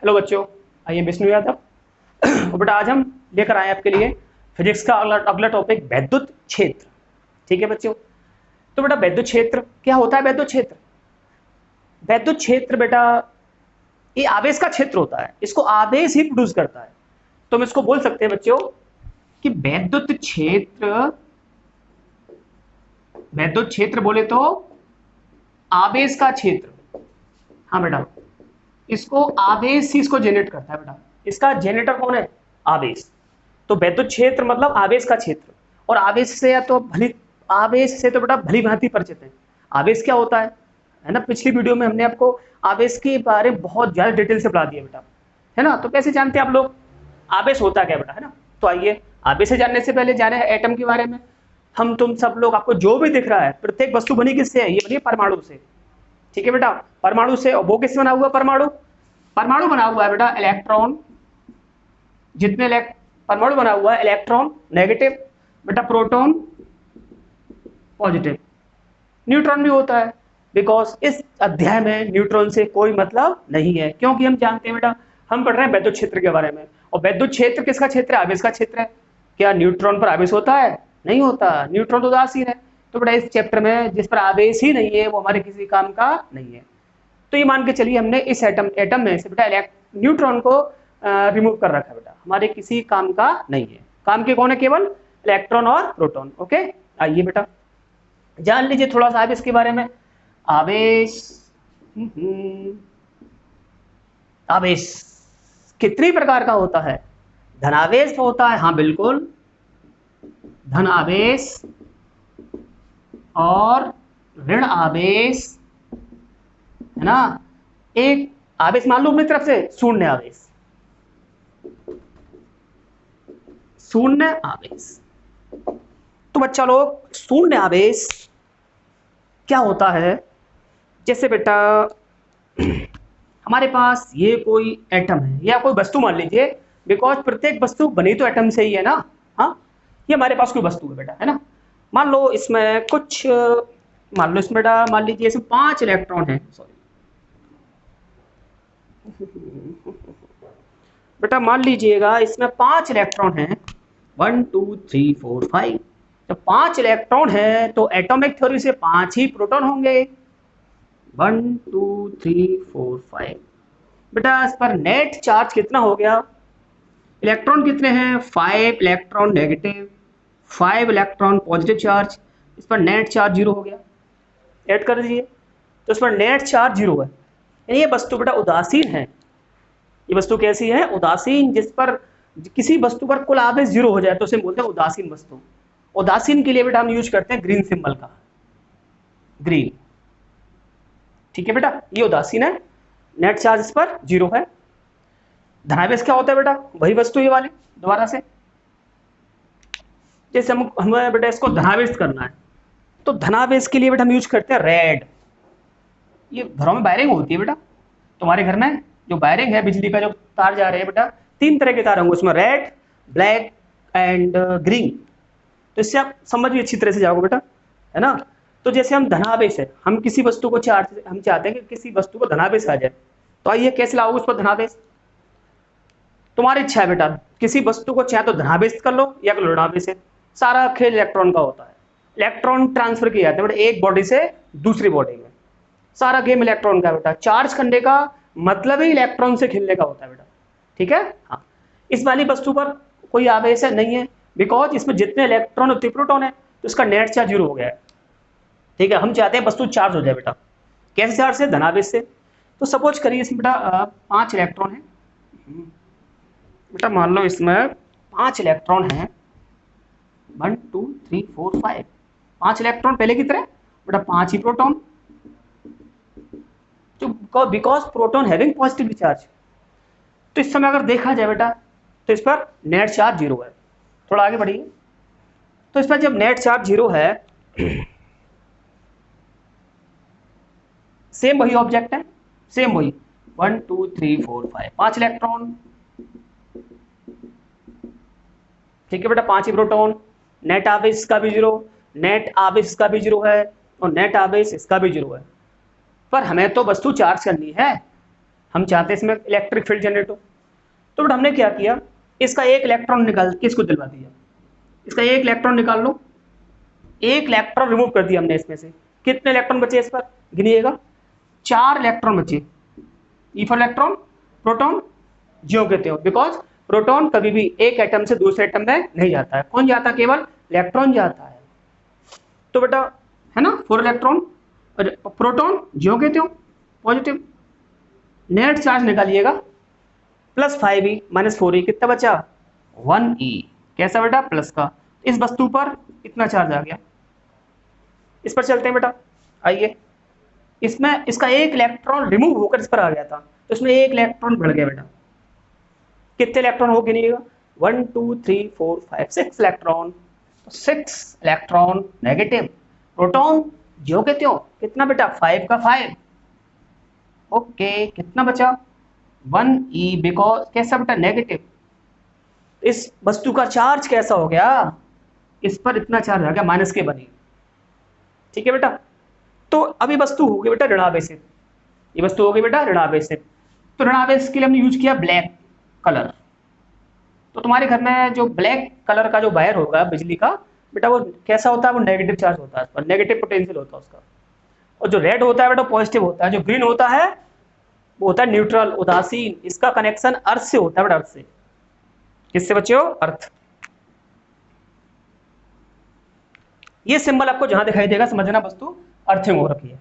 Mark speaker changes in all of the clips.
Speaker 1: Hello बच्चों, आइए विष्णु यादव। और बेटा आज हम लेकर आए आपके लिए फिजिक्स का अगला टॉपिक वैद्युत क्षेत्र। ठीक है बच्चों, तो बेटा वैद्युत क्षेत्र क्या होता है? वैद्युत क्षेत्र, वैद्युत क्षेत्र बेटा ये आवेश का क्षेत्र होता है, इसको आवेश ही प्रोड्यूस करता है। तो हम इसको बोल सकते हैं बच्चों कि वैद्युत क्षेत्र, वैद्युत क्षेत्र बोले तो आवेश का क्षेत्र। हाँ बेटा, इसको आवेश ही इसको जनरेट करता है बेटा, इसका जनरेटर कौन है? आवेश। तो वैद्युत क्षेत्र मतलब आवेश का क्षेत्र। और आवेश से या तो भली, आवेश से तो बेटा भली भांति परिचित है। आवेश क्या होता है ना? पिछली वीडियो में हमने आपको आवेश के बारे में बहुत ज्यादा डिटेल से पढ़ा दिया बेटा, है ना? तो कैसे जानते हैं आप लोग आवेश होता क्या बेटा, है ना? तो आइए आवेश से जानने से पहले जाने एटम के बारे में। हम तुम सब लोग, आपको जो भी दिख रहा है, प्रत्येक वस्तु बनी किससे है? ये बनी परमाणु से। ठीक है बेटा, परमाणु से। और वो किससे बना हुआ? परमाणु, परमाणु बना हुआ है बेटा इलेक्ट्रॉन, जितने परमाणु बना हुआ है इलेक्ट्रॉन नेगेटिव, बेटा प्रोटॉन पॉजिटिव, न्यूट्रॉन भी होता है। बिकॉज इस अध्याय में न्यूट्रॉन से कोई मतलब नहीं है, क्योंकि हम जानते हैं बेटा, हम पढ़ रहे हैं वैद्युत क्षेत्र के बारे में। और वैद्युत क्षेत्र किसका क्षेत्र है? आवेश का क्षेत्र है। क्या न्यूट्रॉन पर आवेश होता है? नहीं होता, न्यूट्रॉन तो उदासीन है। तो बेटा इस चैप्टर में जिस पर आवेश ही नहीं है वो हमारे किसी काम का नहीं है। तो ये मान के चलिए हमने इस एटम में से बेटा न्यूट्रॉन को रिमूव कर रखा है बेटा, हमारे किसी काम का नहीं है। काम के कौन है? केवल इलेक्ट्रॉन और प्रोटॉन। ओके, आइए बेटा जान लीजिए थोड़ा सा आवेश के बारे में। आवेश, आवेश कितनी प्रकार का होता है? धनावेश होता है, हाँ बिल्कुल, धन आवेश और ऋण आवेश, है ना? एक आवेश मान लो अपनी तरफ से शून्य आवेश, शून्य आवेश। तो बच्चा लोग शून्य आवेश क्या होता है? जैसे बेटा हमारे पास ये कोई एटम है या कोई वस्तु मान लीजिए, बिकॉज प्रत्येक वस्तु बनी तो एटम से ही है ना। हाँ, ये हमारे पास कोई वस्तु है बेटा, है ना? मान लो इसमें कुछ, मान लो इसमें बेटा मान लीजिए इसमें 5 इलेक्ट्रॉन है। सॉरी बेटा, मान लीजिएगा इसमें 5 इलेक्ट्रॉन है, 1 2 3 4 5। जब 5 इलेक्ट्रॉन है तो एटॉमिक थ्योरी से 5 ही प्रोटॉन होंगे, 1 2 3 4 5। बेटा इस पर नेट चार्ज कितना हो गया? इलेक्ट्रॉन कितने हैं? 5 electron negative, 5 electron positive charge. इस पर नेट चार्ज 0 हो गया। ऐड कर दीजिए, तो इस पर नेट चार्ज 0 है। यानी ये वस्तु बेटा उदासीन है। ये वस्तु कैसी है? उदासीन। जिस पर किसी वस्तु पर कुल आवेश 0 हो जाए तो उसे बोलते हैं उदासीन वस्तु। उदासीन के लिए बेटा हम यूज करते हैं ग्रीन सिंबल का, ग्रीन। ठीक है बेटा, ये उदासीन है, नेट चार्ज इस पर 0 है। धनावेश क्या होता है बेटा? वही वस्तु ये वाले, दोबारा से। जैसे हमें बेटा इसको धनावेश करना है, तो धनावेश के लिए बेटा हम यूज करते हैं रेड। ये घरों में वायरिंग होती है बेटा, तुम्हारे घर में जो वायरिंग है, बिजली का जो तार जा रहे हैं बेटा, 3 तरह के तार होंगे उसमें, रेड, ब्लैक एंड ग्रीन। तो इससे आप समझ भी अच्छी तरह से जाओगे बेटा, है ना? तो जैसे हम धनावेश है, हम किसी वस्तु को हम चाहते हैं कि किसी वस्तु को धनावेश आ जाए, तो आइए कैसे लाओगे उस पर धनावेश? तुम्हारी इच्छा है बेटा, किसी वस्तु को चाहे तो धनावेश कर लो या ऋणावेश है। सारा खेल इलेक्ट्रॉन का होता है, इलेक्ट्रॉन ट्रांसफर किए जाते हैं बेटा एक बॉडी से दूसरी बॉडी में। सारा गेम इलेक्ट्रॉन का बेटा, चार्ज करने का मतलब ही इलेक्ट्रॉन से खेलने का होता है बेटा। ठीक है, हाँ। इस वाली वस्तु पर कोई आवेश है नहीं है, बिकॉज इसमें जितने इलेक्ट्रॉन उतने प्रोटॉन है, तो इसका नेट चार्ज 0 हो गया है। ठीक है, हम चाहते हैं वस्तु चार्ज हो जाए बेटा। कैसे चार्ज से? धनावेश से। तो सपोज करिए इसमें बेटा 5 इलेक्ट्रॉन है बेटा, मान लो इसमें 5 इलेक्ट्रॉन है, 1 2 3 4 5। 5 इलेक्ट्रॉन पहले की तरह बेटा, 5 ही प्रोटॉन, जो because proton having positive charge. तो इस समय अगर देखा जाए बेटा, तो इस पर नेट चार्ज 0 है। थोड़ा आगे बढ़िए, तो इस पर जब नेट चार्ज 0 है, सेम वही ऑब्जेक्ट है, सेम वही 1 2 3 4 5, 5 इलेक्ट्रॉन। ठीक है बेटा, 5 ही प्रोटॉन, नेट आवेश इसका भी 0, नेट आवेश इसका भी 0 है, और नेट आवेश इसका भी 0 है। पर हमें तो वस्तु चार्ज करनी है, हम चाहते हैं इसमें इलेक्ट्रिक फील्ड जनरेट हो। तो बेटा हमने क्या किया, इसका एक इलेक्ट्रॉन निकाल के इसको दिलवा दिया, इसका एक इलेक्ट्रॉन निकाल लो, एक इलेक्ट्रॉन रिमूव कर दिया हमने इसमें से। कितने इलेक्ट्रॉन बचे इस पर, गिनिएगा, 4 इलेक्ट्रॉन बचे। ई फॉर इलेक्ट्रॉन, प्रोटॉन, ज्यों कहते हो, बिकॉज प्रोटॉन कभी भी एक एटम से दूसरे एटम में नहीं जाता है, कौन जाता है, केवल इलेक्ट्रॉन जाता है। तो बेटा है ना 4 इलेक्ट्रॉन, प्रोटॉन ज्यों कहते हो positive, net charge निकालिएगा +5e -4e, कितना बचा 1e, कैसा बेटा प्लस का। इस वस्तु पर इतना चार्ज आ गया, इस पर चलते हैं बेटा, आइए। इसमें इसका एक इलेक्ट्रॉन रिमूव होकर इस पर आ गया था, तो इसमें एक इलेक्ट्रॉन बढ़ गया बेटा। कितने इलेक्ट्रॉन हो गिनिएगा, 1 2 3 4 5 6 इलेक्ट्रॉन, तो 6 इलेक्ट्रॉन नेगेटिव। प्रोटॉन जो कहते हो कितना बेटा 5 का 5, ओके, कितना बचा 1e, बिकॉज कैसा बेटा नेगेटिव। इस वस्तु का चार्ज कैसा हो गया, इस पर इतना चार्ज आ गया माइनस के बनी, ठीक है बेटा। तो अभी वस्तु हो गई बेटा ऋणावेशित, ये वस्तु हो गई बेटा ऋणावेशित। तो ऋणावेश के लिए हमने यूज किया ब्लैक कलर। तो तुम्हारे घर में जो ब्लैक कलर का जो वायर होगा बिजली का बेटा, वो कैसा होता है, वो नेगेटिव चार्ज होता है, इस पर नेगेटिव पोटेंशियल होता है उसका। और जो रेड होता है बेटा पॉजिटिव होता है, जो ग्रीन होता है वो होता है न्यूट्रल, उदासीन। इसका कनेक्शन अर्थ से होता है बेटा, अर्थ से। किससे बच्चे हो, अर्थ। ये सिंबल आपको जहां दिखाई देगा समझना वस्तु अर्थिंग हो रखी है,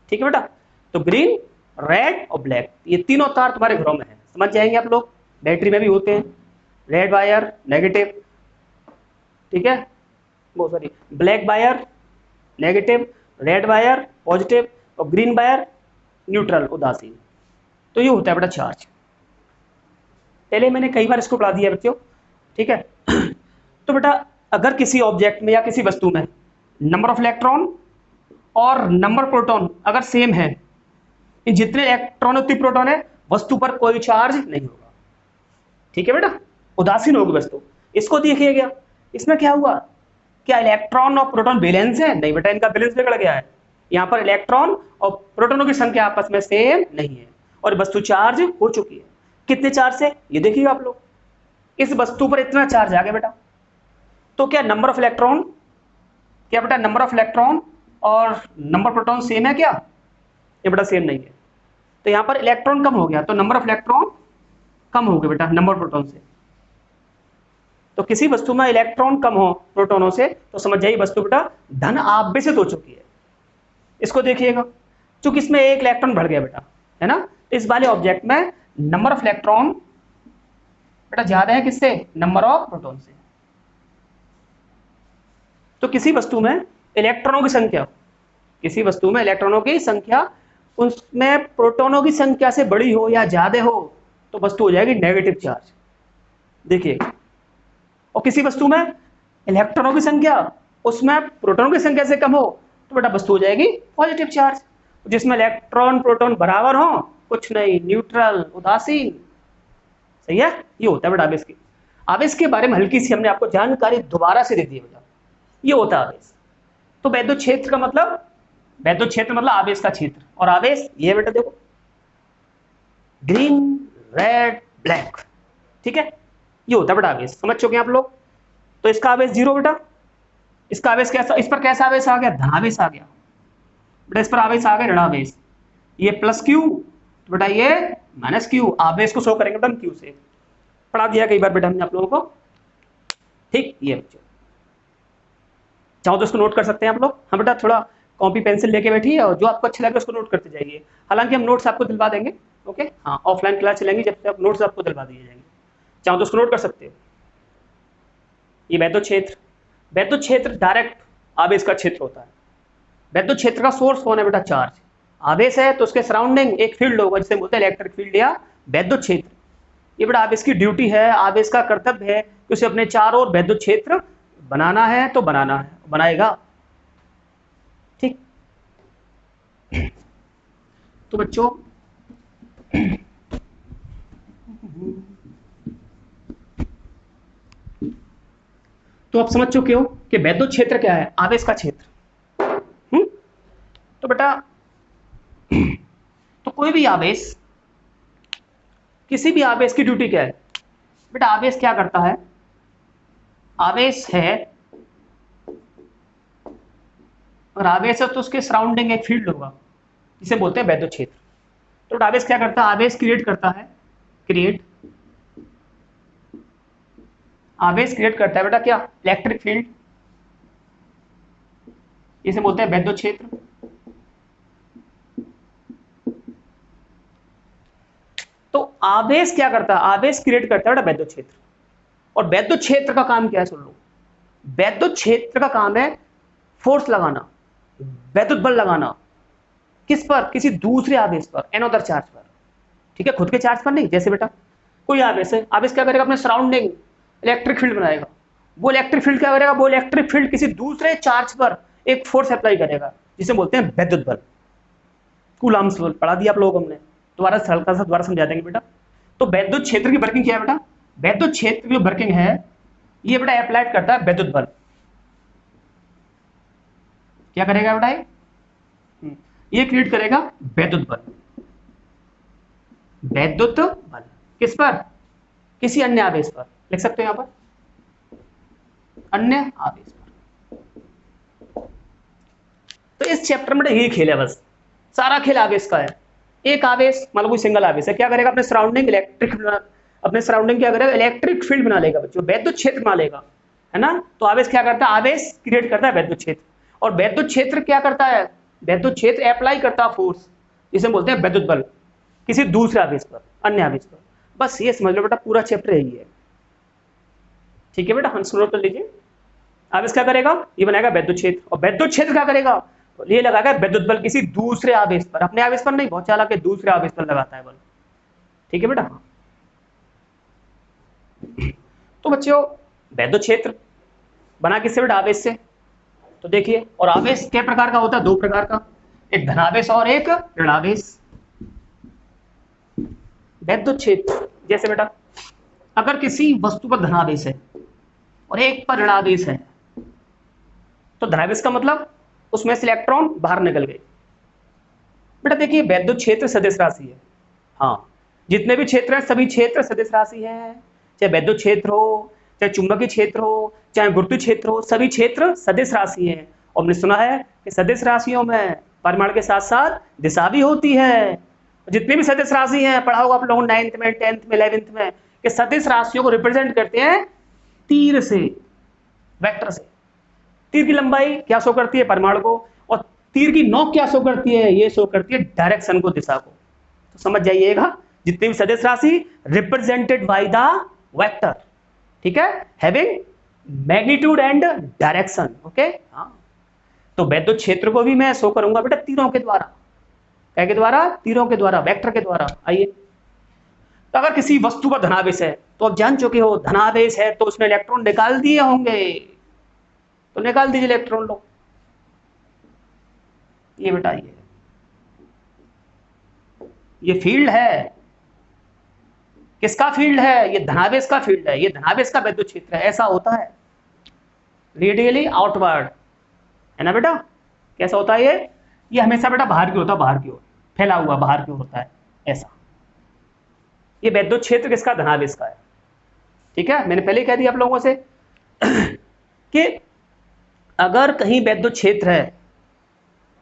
Speaker 1: ठीक है बेटा। तो ग्रीन, रेड और ब्लैक, ये तीनों तार तुम्हारे घरों में है, समझ जाएंगे आप लोग। बैटरी में भी होते हैं, रेड वायर नेगेटिव, ठीक है, वो sorry black wire negative, red wire positive और ग्रीन वायर न्यूट्रल, उदासीन। तो ये होता है बेटा चार्ज। पहले मैंने कई बार इसको पढ़ा दिया बच्चों, ठीक है। तो बेटा अगर किसी ऑब्जेक्ट में या किसी वस्तु में नंबर ऑफ इलेक्ट्रॉन और नंबर प्रोटॉन अगर सेम है, जितने इलेक्ट्रॉन उतनी प्रोटॉन है, वस्तु पर कोई चार्ज नहीं होगा, ठीक है बेटा, उदासीन होगी वस्तु। इसको देखिएगा, इसमें क्या हुआ, क्या इलेक्ट्रॉन और प्रोटॉन बैलेंस है, नहीं बेटा, इनका बैलेंस बिगड़ गया है। यहाँ पर इलेक्ट्रॉन और प्रोटॉनों की संख्या आपस में सेम नहीं है और वस्तु चार्ज हो चुकी है। कितने चार्ज से, ये देखिए आप लोग, इस वस्तु पर इतना चार्ज आ गया बेटा। तो क्या नंबर ऑफ इलेक्ट्रॉन, क्या बेटा नंबर ऑफ इलेक्ट्रॉन और नंबर प्रोटॉन सेम है क्या, ये बेटा सेम नहीं है। तो यहाँ पर इलेक्ट्रॉन कम हो गया, तो नंबर ऑफ इलेक्ट्रॉन कम हो गया बेटा नंबर प्रोटॉन से। तो किसी वस्तु में इलेक्ट्रॉन कम हो प्रोटॉनों से, तो समझ जाइए वस्तु बेटा धन आवेशित हो चुकी है। इसको देखिएगा, चूंकि इसमें एक इलेक्ट्रॉन बढ़ गया बेटा, है ना, तो इस वाले ऑब्जेक्ट में नंबर ऑफ इलेक्ट्रॉन बेटा ज्यादा है किससे, नंबर ऑफ प्रोटॉन से। तो किसी वस्तु में इलेक्ट्रॉनों की संख्या, किसी वस्तु में इलेक्ट्रॉनों की संख्या उसमें प्रोटॉनों की संख्या से बड़ी हो या ज्यादा हो, तो वस्तु हो जाएगी नेगेटिव चार्ज, देखिए। और किसी वस्तु में इलेक्ट्रॉनों की संख्या उसमें प्रोटॉनों की संख्या से कम हो, तो बेटा वस्तु हो जाएगी पॉजिटिव चार्ज। जिसमें इलेक्ट्रॉन प्रोटॉन बराबर हो, कुछ नहीं, न्यूट्रल, उदासीन, सही है। ये होता है बेटा आवेश की। आवेश के बारे में हल्की सी हमने आपको जानकारी दोबारा से दे दी बेटा, ये होता है आवेश। तो वैद्युत क्षेत्र का मतलब, वैद्युत क्षेत्र मतलब आवेश का क्षेत्र, और आवेश ये बेटा देखो ग्रीन रेड ब्लैक, ठीक है, ये होता है बेटा आवेश, समझ चुके हैं आप लोग। तो इसका आवेश 0 बेटा, इसका आवेश कैसा, इस पर कैसा आवेश आ गया, धनावेश आ गया बेटा, इस पर आवेश आ गया ऋणावेश। ये प्लस क्यू, तो बेटा ये माइनस क्यू, आवेश को शो करेंगे बेटा क्यू से, पढ़ा दिया कई बार बेटा हमने आप लोगों को, ठीक। ये बच्चों चाहो तो इसको नोट कर सकते हैं आप लोग। हाँ बेटा थोड़ा कॉपी पेंसिल लेके बैठिए और जो आपको अच्छा लगे उसको नोट करते जाइए। हालांकि हम नोट्स आपको दिलवा देंगे, ओके, हाँ, ऑफलाइन क्लास चलेंगी जब तक नोट्स आपको दिलवा दिए जाएंगे, चाहो तो उसको नोट कर सकते हो। ये वैद्युत क्षेत्र, वैद्युत क्षेत्र डायरेक्ट आवेश का क्षेत्र होता है। वैद्युत क्षेत्र का सोर्स कौन है बेटा, चार्ज। आवेश है तो उसके सराउंडिंग एक फील्ड होगा जिसे बोलते हैं इलेक्ट्रिक फील्ड या वैद्युत क्षेत्र। ये बेटा आवेश की ड्यूटी है, आवेश का कर्तव्य है कि उसे अपने चारों ओर वैद्युत क्षेत्र बनाना है, तो बनाना है, बनाएगा, ठीक। तो बच्चों तो आप समझ चुके हो कि वैद्युत क्षेत्र क्या है, आवेश का क्षेत्र। तो बेटा तो कोई भी आवेश किसी भी आवेश की ड्यूटी क्या है बेटा? आवेश क्या करता है? आवेश है, और आवेश है तो उसके सराउंडिंग एक फील्ड होगा जिसे बोलते हैं वैद्युत क्षेत्र। तो आवेश क्या करता है? आवेश क्रिएट करता है, आवेश क्रिएट करता है बेटा क्या? इलेक्ट्रिक फील्ड, इसे बोलते हैं वैद्युत क्षेत्र। तो आवेश क्या करता है? आवेश क्रिएट करता है बेटा वैद्युत क्षेत्र। और वैद्युत क्षेत्र का काम क्या है? सुन लो, वैद्युत क्षेत्र का काम है फोर्स लगाना, वैद्युत बल लगाना। किस पर? किसी दूसरे आवेश पर, एनोदर चार्ज पर। ठीक है, खुद के चार्ज पर नहीं। जैसे बेटा कोई आवेश है, आवेश क्या करेगा? अपने सराउंडिंग इलेक्ट्रिक फील्ड बनाएगा। वो इलेक्ट्रिक फील्ड क्या करेगा? वो इलेक्ट्रिक फील्ड किसी दूसरे चार्ज पर एक फोर्स अप्लाई करेगा जिसे बोलते हैं वैद्युत बल। कूलम्ब्स बल पढ़ा दिया आप लोगों को हमने, दोबारा हल्का सा दोबारा समझा देंगे बेटा। तो वैद्युत क्षेत्र की वर्किंग क्या है बेटा? वैद्युत क्षेत्र की वर्किंग है, ये बेटा अप्लाइड करता है वैद्युत बल। क्या करेगा बेटा? ये क्रिएट करेगा वैद्युत बल। वैद्युत बल किस पर? किसी अन्य आवेश पर। लिख सकते हो यहां पर, अन्य आवेश पर। तो इस चैप्टर में यही खेल है बस, सारा खेल आवेश का है। एक आवेश मतलब कोई सिंगल आवेश है, क्या करेगा? अपने सराउंडिंग इलेक्ट्रिक, अपने सराउंडिंग क्या करेगा? इलेक्ट्रिक फील्ड बना लेगा बच्चों, वैद्युत क्षेत्र बना लेगा, है ना। तो आवेश क्या करता है? आवेश क्रिएट करता है वैद्युत क्षेत्र। और वैद्युत क्षेत्र क्या करता है? वैद्युत क्षेत्र अप्लाई करता है फोर्स, जिसे बोलते हैं वैद्युत बल, किसी दूसरे आवेश पर, अन्य आवेश पर। बस ये समझ लो बेटा, पूरा चैप्टर यही है। ठीक है बेटा, हम शुरू कर लीजिए। आवेश क्या करेगा? ये बनाएगा वैद्युत क्षेत्र। और वैद्युत क्षेत्र क्या करेगा? तो ये लगाएगा वैद्युत बल किसी दूसरे आवेश पर, अपने आवेश पर नहीं, बहुत चालाक है, दूसरे आवेश पर लगाता है बल। ठीक है बेटा। तो बच्चों वैद्युत क्षेत्र बना किससे बेटा? आवेश से। तो देखिए, और आवेश कितने प्रकार का होता है? दो प्रकार का, एक धनावेश और एक ऋणावेश। वैद्युत क्षेत्र जैसे बेटा, अगर किसी वस्तु पर धनावेश है और एक पर ऋणावेश है, तो धनावेश का मतलब उसमें से इलेक्ट्रॉन बाहर निकल गए। बेटा देखिए, वैद्युत क्षेत्र सदिश राशि है। हाँ, जितने भी क्षेत्र हैं सभी क्षेत्र सदिश राशि है। चाहे वैद्युत क्षेत्र हो, चाहे चुंबकीय क्षेत्र हो, चाहे गुरुत्वीय क्षेत्र हो, सभी क्षेत्र सदिश राशि है। और हमने सुना है कि सदिश राशियों में परिमाण के साथ साथ दिशा भी होती है। जितनी भी सदिश राशि है, पढ़ा होगा आप लोगों ने 9th में, 10th में, 11th में, कि सदिश राशियों को रिप्रेजेंट करते हैं तीर से, वेक्टर से। तीर की लंबाई क्या शो करती है? परिमाण को। और तीर की नोक क्या शो करती है? ये शो करती है डायरेक्शन को, दिशा को। तो समझ जाइएगा, जितनी भी सदिश राशि रिप्रेजेंटेड बाय द वेक्टर, ठीक है, having magnitude and direction. Okay, हाँ। तो वैद्युत क्षेत्र को भी मैं शो करूंगा बेटा तीरों के द्वारा। क्या के द्वारा? तीरों के द्वारा, वेक्टर के द्वारा। आइए, तो अगर किसी वस्तु पर धनावेश है, तो आप जान चुके हो धनावेश है तो उसने इलेक्ट्रॉन निकाल दिए होंगे, तो निकाल दीजिए इलेक्ट्रॉन लो। ये बेटा ये फील्ड है, किसका फील्ड है? ये धनावेश का फील्ड है, ये धनावेश का वैद्युत क्षेत्र है। ऐसा होता है रेडियली आउटवर्ड, है ना बेटा। कैसा होता है ये हमेशा बेटा बाहर की होता है, बाहर की ओर फैला हुआ, बाहर की ओर होता है ऐसा। ये वैद्युत क्षेत्र किसका? धनावेश का है। ठीक है, मैंने पहले ही कह दिया आप लोगों से कि अगर कहीं वैद्युत क्षेत्र है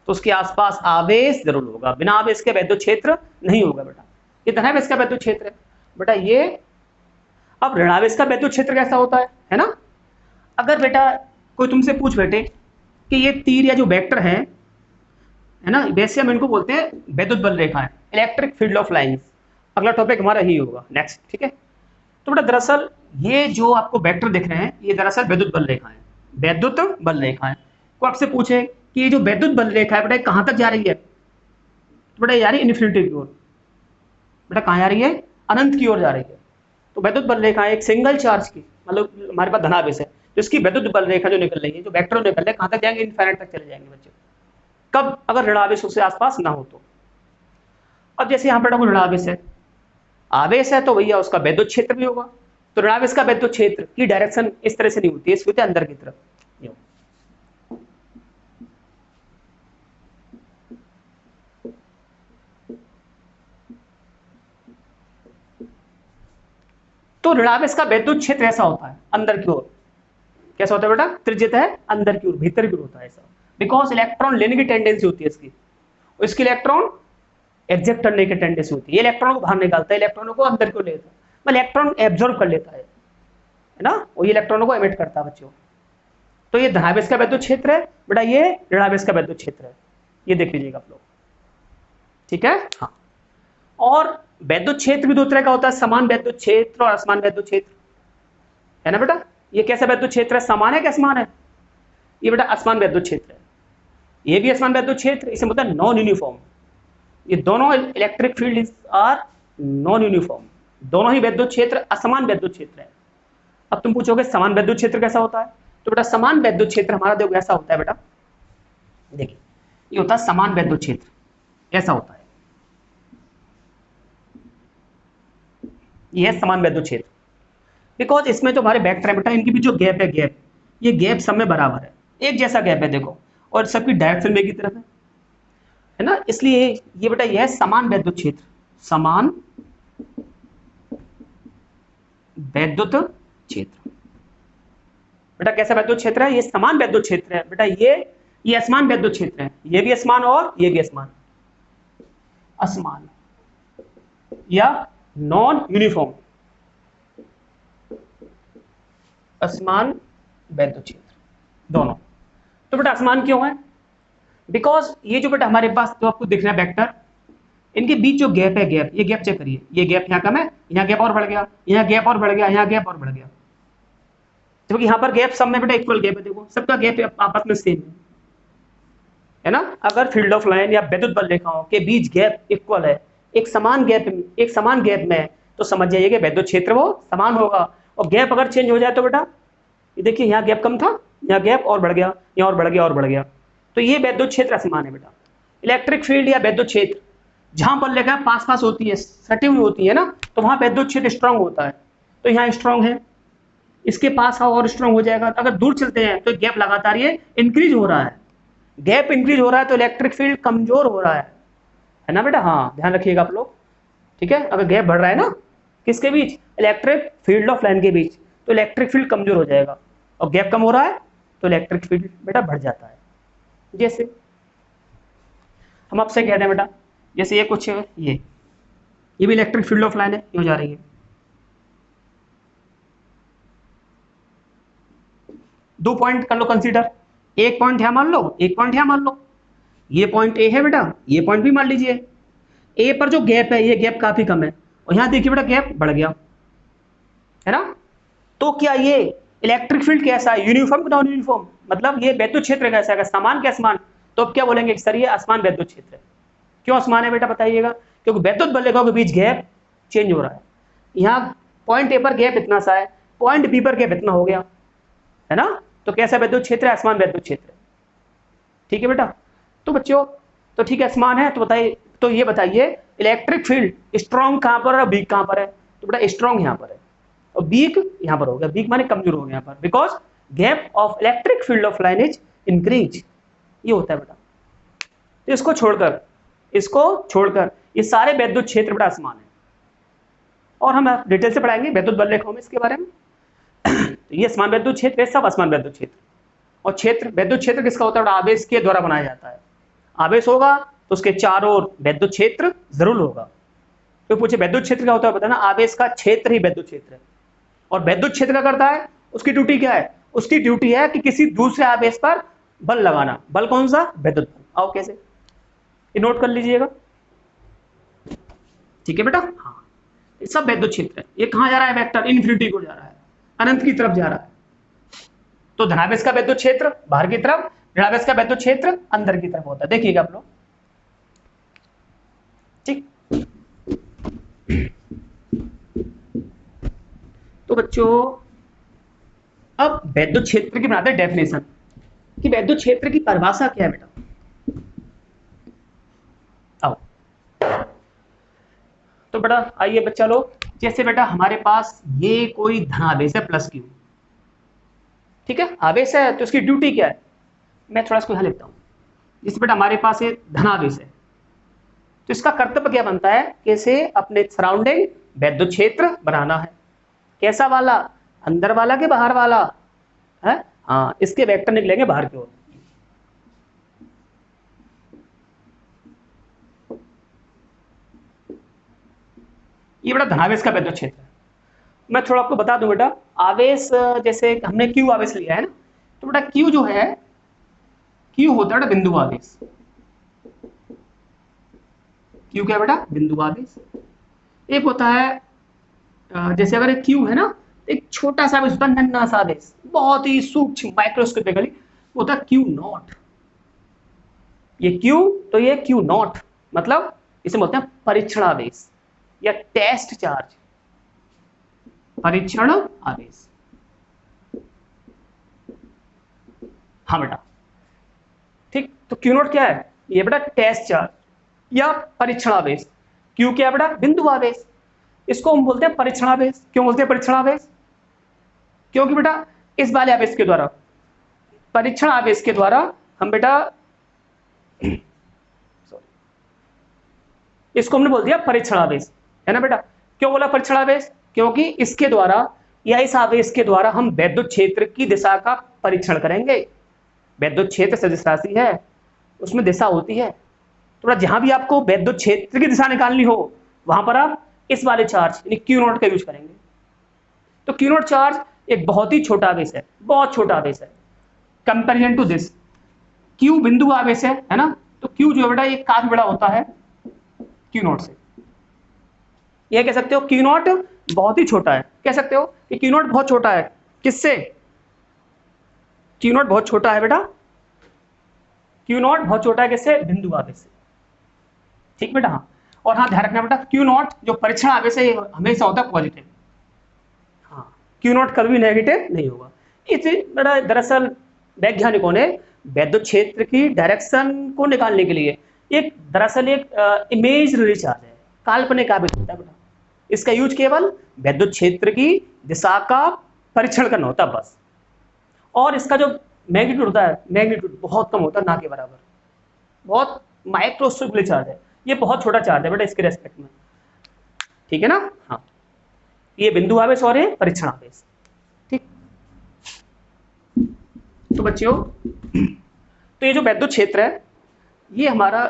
Speaker 1: तो उसके आसपास आवेश जरूर होगा, बिना आवेश के वैद्युत क्षेत्र नहीं होगा बेटा। ये धनावेश का वैद्युत क्षेत्र है बेटा ये। अब ऋणावेश का वैद्युत क्षेत्र कैसा होता है ना। अगर बेटा कोई तुमसे पूछ बैठे कि ये तीर या जो वेक्टर है ना, वैसे हम इनको बोलते हैं वैद्युत बल रेखाएं, इलेक्ट्रिक फील्ड ऑफ लाइंस। अगला टॉपिक हमारा यही होगा नेक्स्ट, ठीक है। तो बेटा दरअसल ये जो आपको वेक्टर दिख रहे हैं, ये दरअसल वैद्युत बल रेखाएं, वैद्युत बल रेखाएं। को आपसे पूछे कि ये जो वैद्युत बल रेखा है बेटा कहां तक जा रही है, तो बेटा जा रही है इन्फिनिटी की ओर। बेटा कहां जा रही है? अनंत की ओर जा रही है। तो वैद्युत बल रेखा एक सिंगल चार्ज की, मतलब हमारे पास धनावेश है, तो इसकी वैद्युत बल रेखा जो निकल रही है, जो वेक्टर निकल रहे हैं, कहां तक जाएंगे? इनफाइनाइट तक चले जाएंगे बच्चों। कब? अगर ऋणावेश उसके आसपास ना हो तो। अब जैसे यहाँ पर कोई ऋणावेश है, आवेश है तो भैया उसका वैद्युत क्षेत्र भी होगा। तो ऋणावेश का वैद्युत क्षेत्र की डायरेक्शन इस तरह से नहीं होती है, इसकी होती है अंदर की तरफ। तो ऋणावेश का वैद्युत क्षेत्र ऐसा होता है अंदर की ओर, कैसा होता है बेटा, त्रिज्यित है, अंदर की ओर, भीतर की ओर होता है ऐसा, बिकॉज इलेक्ट्रॉन लेने की टेंडेंसी होती है इसकी, इसकी इलेक्ट्रॉन एग्जेक्ट करने की टेंडेंसी होती है, ये इलेक्ट्रॉन को बाहर निकालता है, इलेक्ट्रॉनों को अंदर को लेता है, मतलब इलेक्ट्रॉन एब्जॉर्ब कर लेता है ना, वो इलेक्ट्रॉनों को एमिट करता है बच्चों। तो ये धनावेश का वैद्युत क्षेत्र है बेटा, ये ऋणावेश का वैद्युत क्षेत्र है, ये देख लीजिएगा आप लोग, ठीक है। हाँ, और वैद्युत क्षेत्र भी दो तरह का होता है, समान वैद्युत क्षेत्र और असमान वैद्युत क्षेत्र, है ना बेटा। ये कैसा वैद्युत क्षेत्र है, समान है कि असमान है, ये बेटा असमान वैद्युत क्षेत्र है, ये भी असमान वैद्युत क्षेत्र, इसे मतलब नॉन यूनिफॉर्म, ये दोनों electric field are non uniform, दोनों ही वैद्युत क्षेत्र असमान वैद्युत क्षेत्र है। अब तुम पूछोगे समान वैद्युत क्षेत्र कैसा होता है, तो बेटा समान वैद्युत क्षेत्र हमारा देखो ऐसा होता है बेटा, देखिए ये होता है समान वैद्युत क्षेत्र, ऐसा होता है, ये है समान वैद्युत क्षेत्र, बिकॉज इसमें जो हमारे वेक्टर है बेटा, इनकी भी जो गैप है, गैप, ये गैप सब में बराबर है, एक जैसा गैप है देखो, और सबकी डायरेक्शन एक ही तरफ है ना, इसलिए ये बेटा यह है समान वैद्युत क्षेत्र, समान वैद्युत क्षेत्र। बेटा कैसा वैद्युत क्षेत्र है, ये समान वैद्युत क्षेत्र है बेटा, ये असमान वैद्युत क्षेत्र है, ये भी असमान और ये भी असमान, असमान या नॉन यूनिफॉर्म, असमान वैद्युत क्षेत्र दोनों। तो बेटा असमान क्यों है, बिकॉज ये जो बेटा हमारे पास तो आपको दिख रहा है वेक्टर, इनके बीच जो गैप है, गैप, ये गैप चेक करिए, ये गैप यहाँ कम है, यहाँ गैप और बढ़ गया, यहाँ गैप और बढ़ गया, यहाँ गैप और बढ़ गया, क्योंकि यहाँ पर गैप सब में बेटा इक्वल गैप है, देखो सबका गैप आपस में सेम है ना। अगर फील्ड ऑफ लाइन या विद्युत बल रेखाओं के बीच गैप इक्वल है, एक समान गैप में, तो समझ जाइए कि विद्युत क्षेत्र वो समान होगा। और गैप अगर चेंज हो जाए तो बेटा ये देखिए यहाँ गैप कम था, यहाँ गैप और बढ़ गया, यहाँ और बढ़ गया और बढ़ गया, तो ये विद्युत क्षेत्र असमान है बेटा। इलेक्ट्रिक फील्ड या विद्युत क्षेत्र जहां पर लेखा पास पास होती है, सटी हुई होती है ना, तो वहां विद्युत क्षेत्र स्ट्रांग होता है, तो यहाँ स्ट्रांग है, इसके पास और स्ट्रांग हो जाएगा। अगर दूर चलते हैं तो गैप लगातार ये इंक्रीज हो रहा है, गैप इंक्रीज हो रहा है तो इलेक्ट्रिक फील्ड कमजोर हो रहा है ना बेटा। हाँ ध्यान रखिएगा आप लोग, ठीक है। अगर गैप बढ़ रहा है ना किसके बीच, इलेक्ट्रिक फील्ड ऑफ लाइन के बीच, तो इलेक्ट्रिक फील्ड कमजोर हो जाएगा, और गैप कम हो रहा है तो इलेक्ट्रिक फील्ड बेटा बढ़ जाता है। जैसे हम आपसे कह रहे हैं बेटा, जैसे ये कुछ ये भी इलेक्ट्रिक फील्ड ऑफ लाइन है, क्यों जा रही है, दो पॉइंट कर लो कंसीडर, एक पॉइंट यहां मान लो, एक पॉइंट यहां मान लो, ये पॉइंट ए है बेटा, ये पॉइंट भी मान लीजिए। ए पर जो गैप है, ये गैप काफी कम है, और यहां देखिए बेटा गैप बढ़ गया, है ना। तो क्या ये इलेक्ट्रिक फील्ड कैसा है, यूनिफॉर्म नॉन यूनिफॉर्म, मतलब ये वैद्युत क्षेत्र कैसा है, समान के असमान, तो अब क्या बोलेंगे सर ये असमान वैद्युत क्षेत्र है। क्यों असमान है बेटा बताइएगा, क्योंकि वैद्युत बल रेखाओं के बीच गैप चेंज हो रहा है, यहाँ पॉइंट ए पर गैप इतना सा है, पॉइंट बी पर गैप इतना हो गया, है ना। तो कैसा वैद्युत क्षेत्र है, असमान वैद्युत क्षेत्र, ठीक है बेटा। तो बच्चों तो ठीक है असमान है, तो बताइए, तो ये बताइए इलेक्ट्रिक फील्ड स्ट्रॉन्ग कहां पर है, वीक कहां पर है, तो बेटा स्ट्रॉन्ग यहां पर है और वीक यहां पर हो गया, वीक माने कमजोर हो गया यहां पर, because gap of electric field of line is increase, ये होता है बेटा। तो इसको छोड़कर ये सारे वैद्युत क्षेत्र बेटा असमान है, और हम डिटेल से पढ़ाएंगे वैद्युत बल रेखाओं में इसके बारे में। तो ये असमान वैद्युत क्षेत्र, सब असमान वैद्युत क्षेत्र, और क्षेत्र वैद्युत क्षेत्र किसका होता है, आवेश के द्वारा बनाया जाता है। आवेश होगा तो उसके चारों ओर वैद्युत क्षेत्र जरूर होगा। तो पूछे वैद्युत क्षेत्र क्या होता है, बताना आवेश का क्षेत्र ही वैद्युत क्षेत्र है। और वैद्युत क्षेत्र क्या करता है, उसकी ड्यूटी क्या है, उसकी ड्यूटी है कि किसी दूसरे आवेश पर बल लगाना। बल कौन सा, वैद्युत बल। आओ कैसे, ये नोट कर लीजिएगा, ठीक है बेटा। हाँ ये सब वैद्युत क्षेत्र है। ये कहां जा रहा है, वेक्टर इन्फिनिटी को जा रहा है, अनंत की तरफ जा रहा है। तो धनावेश का वैद्युत क्षेत्र बाहर की तरफ, ऋणावेश का वैद्युत क्षेत्र अंदर की तरफ होता है, देखिएगा आप लोग, ठीक। तो बच्चों अब वैद्युत क्षेत्र की बनाते हैं डेफिनेशन, कि वैद्युत क्षेत्र की परिभाषा क्या है बेटा। आओ तो बेटा आइए बच्चा लोग, जैसे बेटा हमारे पास ये कोई धनावेश है प्लस क्यू, ठीक है, आवेश है तो इसकी ड्यूटी क्या है, मैं थोड़ा इसको यहां लिखता हूं। जैसे बेटा हमारे पास ये धनावेश है, तो इसका कर्तव्य क्या बनता है कि इसे अपने सराउंडिंग वैद्युत क्षेत्र बनाना है। कैसा वाला, अंदर वाला के बाहर वाला है? हाँ, इसके वेक्टर निकलेंगे बाहर की ओर। ये बड़ा धनावेश का विद्युत क्षेत्र है। मैं थोड़ा आपको बता दूं बेटा, आवेश जैसे हमने क्यू आवेश लिया है ना, तो बेटा क्यू जो है, क्यू होता है बिंदु आवेश। क्यू क्या बेटा? बिंदु आवेश। एक होता है जैसे अगर एक क्यू है ना, एक छोटा सा आवेश होता है, नन्हा सा आवेश, बहुत ही सूक्ष्म माइक्रोस्कोपिकली, होता है क्यू नॉट। ये क्यू, तो ये क्यू नॉट, मतलब इसे बोलते हैं परीक्षण आवेश या टेस्ट चार्ज, परीक्षण आवेश। हाँ बेटा, ठीक। तो क्यू नॉट क्या है? ये बेटा टेस्ट चार्ज या परीक्षण आवेश। क्यू क्या है बेटा? बिंदु आवेश। इसको हम बोलते हैं परीक्षण आवेश। क्यों बोलते हैं परीक्षण आवेश? क्योंकि बेटा इस वाले आवेश के द्वारा, परीक्षण आवेश के द्वारा हम बेटा इसको हमने बोल दिया परीक्षण आवेश, है ना बेटा? क्यों बोला परीक्षण आवेश? क्योंकि इसके द्वारा या इस आवेश के द्वारा हम वैद्युत क्षेत्र की दिशा का परीक्षण करेंगे। वैद्युत क्षेत्र सदिश राशि है, उसमें दिशा होती है, तो जहां भी आपको वैद्युत क्षेत्र की दिशा निकालनी हो, वहां पर आप इस वाले चार्ज यानी क्यू नॉट का यूज करेंगे। तो क्यू नॉट चार्ज एक बहुत ही छोटा आवेश है, बहुत छोटा आवेश है कंपेरिजन टू दिस। क्यू बिंदु आवेश है ना? तो क्यू जो है बेटा ये काफी बड़ा होता है क्यू नॉट से। ये कह सकते हो क्यू नॉट बहुत ही छोटा है, कह सकते हो कि क्यू नॉट बहुत छोटा है। किससे? क्यू नॉट बहुत छोटा है बेटा, क्यू नॉट बहुत छोटा है किससे? बिंदु आवेश से। ठीक बेटा? हाँ, और हाँ ध्यान रखना बेटा, क्यू नॉट जो परीक्षण आवेश है ये हमेशा होता है पॉजिटिव। हाँ, क्यू नॉट कभी नेगेटिव नहीं होगा। इसे बेटा दरअसल वैज्ञानिकों ने वैद्युत क्षेत्र की डायरेक्शन को निकालने के लिए एक दरअसल एक इमेजनरी चार्ज है, काल्पनिक आवेश होता है बेटा। इसका यूज केवल वैद्युत क्षेत्र की दिशा का परीक्षण करना होता है बस। और इसका जो मैग्नीट्यूड होता है, मैग्नीट्यूड बहुत कम होता है, ना के बराबर, बहुत माइक्रोस्कोपिक चार्ज है, ये बहुत छोटा चार्ज है बेटा इसके रेस्पेक्ट में। ठीक है ना? हाँ, ये बिंदु आवेश और ये परीक्षण आवेश। ठीक, तो बच्चों तो ये जो वैद्युत क्षेत्र है ये हमारा,